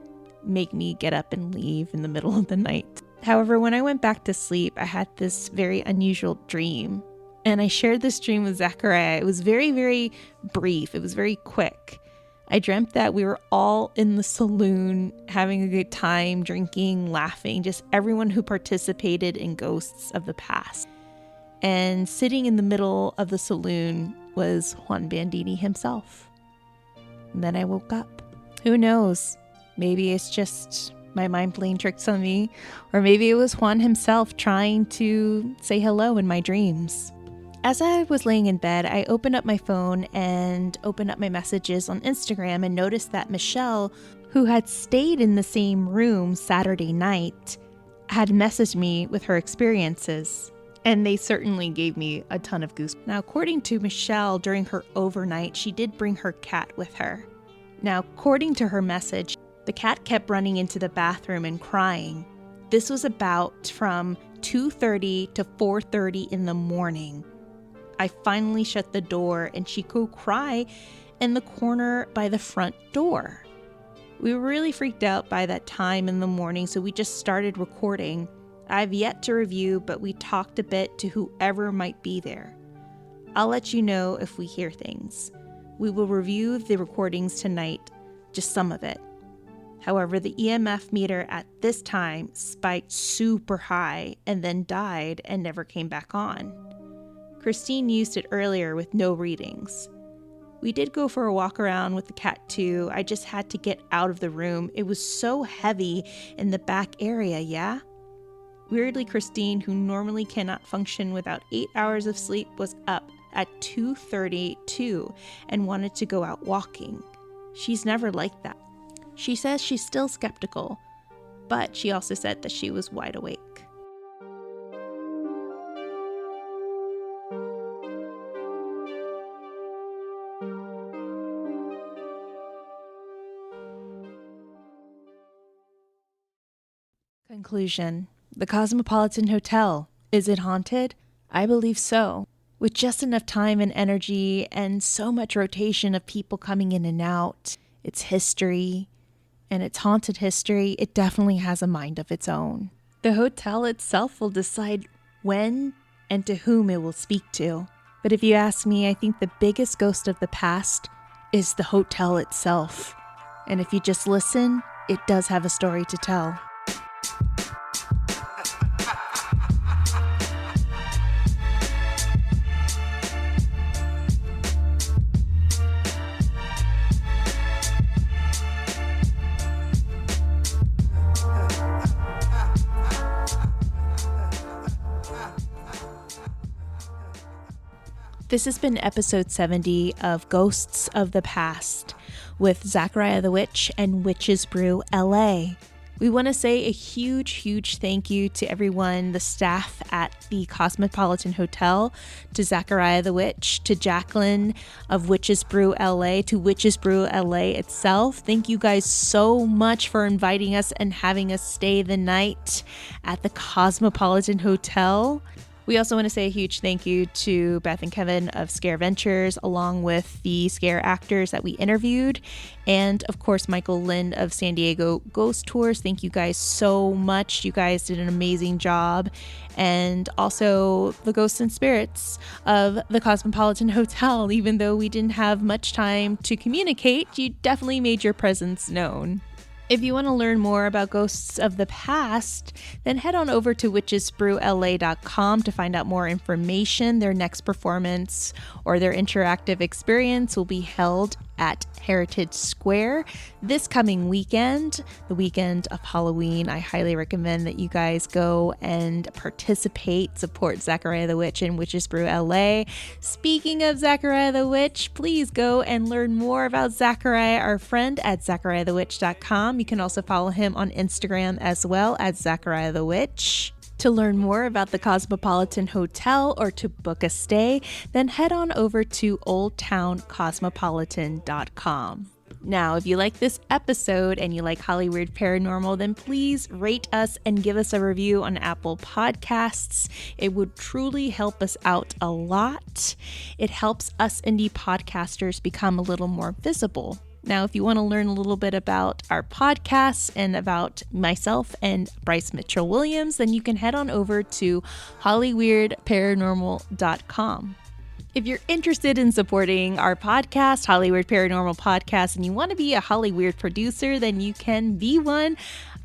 Speaker 2: make me get up and leave in the middle of the night. However, when I went back to sleep, I had this very unusual dream, and I shared this dream with Zachariah. It was very brief. It was very quick. I dreamt that we were all in the saloon having a good time, drinking, laughing, just everyone who participated in ghosts of the past. And sitting in the middle of the saloon was Juan Bandini himself. And then I woke up. Who knows? Maybe it's just my mind playing tricks on me, or maybe it was Juan himself trying to say hello in my dreams. As I was laying in bed, I opened up my phone and opened up my messages on Instagram and noticed that Michelle, who had stayed in the same room Saturday night, had messaged me with her experiences. And they certainly gave me a ton of goosebumps. Now, according to Michelle, during her overnight, she did bring her cat with her. Now, according to her message, the cat kept running into the bathroom and crying. This was about from 2:30 to 4:30 in the morning. I finally shut the door and she could cry in the corner by the front door. We were really freaked out by that time in the morning, so we just started recording. I've yet to review, but we talked a bit to whoever might be there. I'll let you know if we hear things. We will review the recordings tonight, just some of it. However, the EMF meter at this time spiked super high and then died and never came back on. Christine used it earlier with no readings. We did go for a walk around with the cat too. I just had to get out of the room. It was so heavy in the back area, yeah? Weirdly, Christine, who normally cannot function without 8 hours of sleep, was up at 2:32 and wanted to go out walking. She's never like that. She says she's still skeptical, but she also said that she was wide awake. Conclusion. The Cosmopolitan Hotel. Is it haunted? I believe so. With just enough time and energy and so much rotation of people coming in and out, its history, and its haunted history, it definitely has a mind of its own. The hotel itself will decide when and to whom it will speak to. But if you ask me, I think the biggest ghost of the past is the hotel itself. And if you just listen, it does have a story to tell. This has been episode 70 of Ghosts of the Past with Zachariah the Witch and Witches Brew LA. We want to say a huge thank you to everyone, the staff at the Cosmopolitan Hotel, to Zachariah the Witch, to Jacqueline of Witches Brew LA, to Witches Brew LA itself. Thank you guys so much for inviting us and having us stay the night at the Cosmopolitan Hotel. We also want to say a huge thank you to Beth and Kevin of Scare Ventures, along with the scare actors that we interviewed. And of course, Michael Lind of San Diego Ghost Tours. Thank you guys so much. You guys did an amazing job. And also the Ghosts and Spirits of the Cosmopolitan Hotel. Even though we didn't have much time to communicate, you definitely made your presence known. If you want to learn more about Ghosts of the Past, then head on over to witchesbrewla.com to find out more information. Their next performance or their interactive experience will be held at Heritage Square this coming weekend, the weekend of Halloween. I highly recommend that you guys go and participate, support Zachariah the Witch and Witches Brew LA. Speaking of Zachariah the Witch, please go and learn more about Zachariah, our friend, at zachariahthewitch.com. You can also follow him on Instagram as well as Zachariah the Witch. To learn more about the Cosmopolitan Hotel or to book a stay, then head on over to oldtowncosmopolitan.com. Now, if you like this episode and you like Hollyweird Paranormal, then please rate us and give us a review on Apple Podcasts. It would truly help us out a lot. It helps us indie podcasters become a little more visible. Now, if you want to learn a little bit about our podcasts and about myself and Bryce Mitchell-Williams, then you can head on over to hollyweirdparanormal.com. If you're interested in supporting our podcast, Hollyweird Paranormal Podcast, and you want to be a Hollyweird producer, then you can be one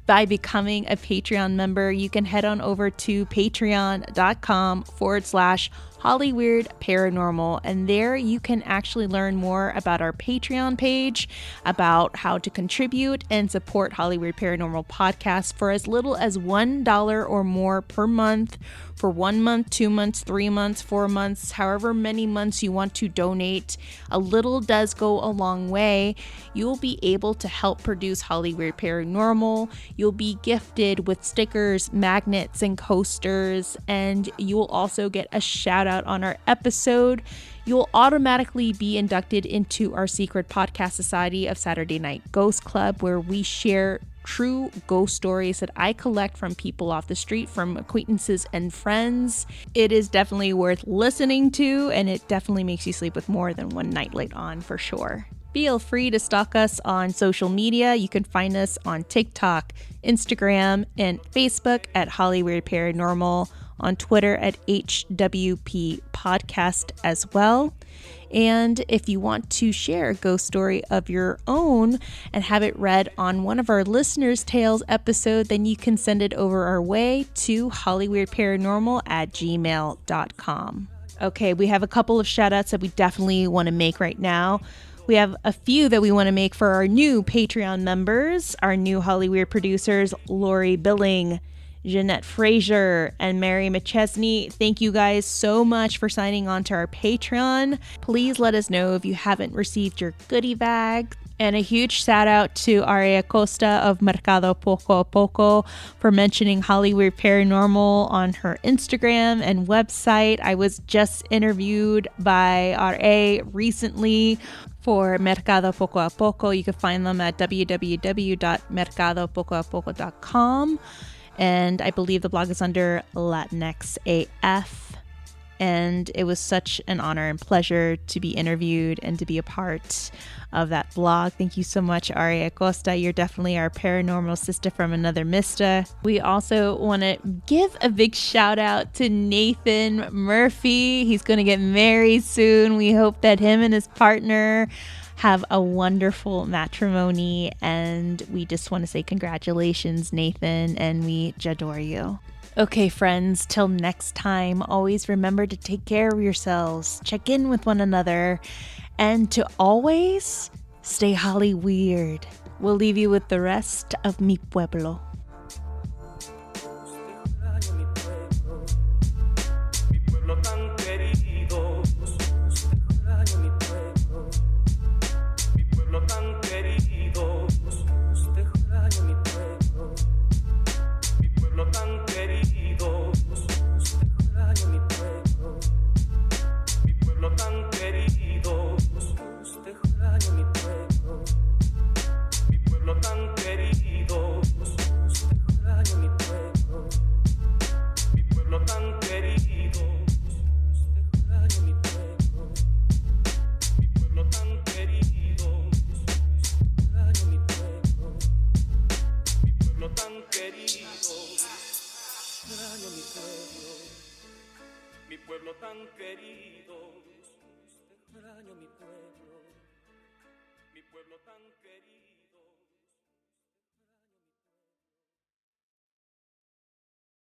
Speaker 2: by becoming a Patreon member. You can head on over to patreon.com/Hollyweird Paranormal, and there you can actually learn more about our Patreon page, about how to contribute and support Hollyweird Paranormal Podcast for as little as $1 or more per month, for 1 month, 2 months, 3 months, 4 months, however many months you want to donate. A little does go a long way. You'll be able to help produce Hollyweird Paranormal. You'll be gifted with stickers, magnets, and coasters, and you'll also get a shout out on our episode. You'll automatically be inducted into our secret podcast society of Saturday Night Ghost Club, where we share true ghost stories that I collect from people off the street, from acquaintances and friends. It is definitely worth listening to, and it definitely makes you sleep with more than one nightlight on for sure. Feel free to stalk us on social media. You can find us on TikTok, Instagram, and Facebook at Hollyweird Paranormal, on Twitter at HWP Podcast as well. And if you want to share a ghost story of your own and have it read on one of our Listener's Tales episode, then you can send it over our way to hollyweirdparanormal@gmail.com. Okay, we have a couple of shout outs that we definitely want to make right now. We have a few that we want to make for our new Patreon members, our new Hollyweird producers, Lori Billing, Jeanette Frazier, and Mary McChesney. Thank you guys so much for signing on to our Patreon. Please let us know if you haven't received your goodie bag. And a huge shout out to Aria Costa of Mercado Poco a Poco for mentioning Hollyweird Paranormal on her Instagram and website. I was just interviewed by RA recently for Mercado Poco a Poco. You can find them at www.mercadopocoapoco.com. And I believe the blog is under Latinx AF. And it was such an honor and pleasure to be interviewed and to be a part of that blog. Thank you so much, Aria Costa. You're definitely our paranormal sister from another Mista. We also want to give a big shout out to Nathan Murphy. He's going to get married soon. We hope that him and his partner have a wonderful matrimony, and we just want to say congratulations, Nathan, and we adore you. Okay, friends, till next time, always remember to take care of yourselves, check in with one another, and to always stay Hollyweird. We'll leave you with the rest of Mi Pueblo.
Speaker 15: Mi pueblo tan querido, extraño mi pueblo tan querido.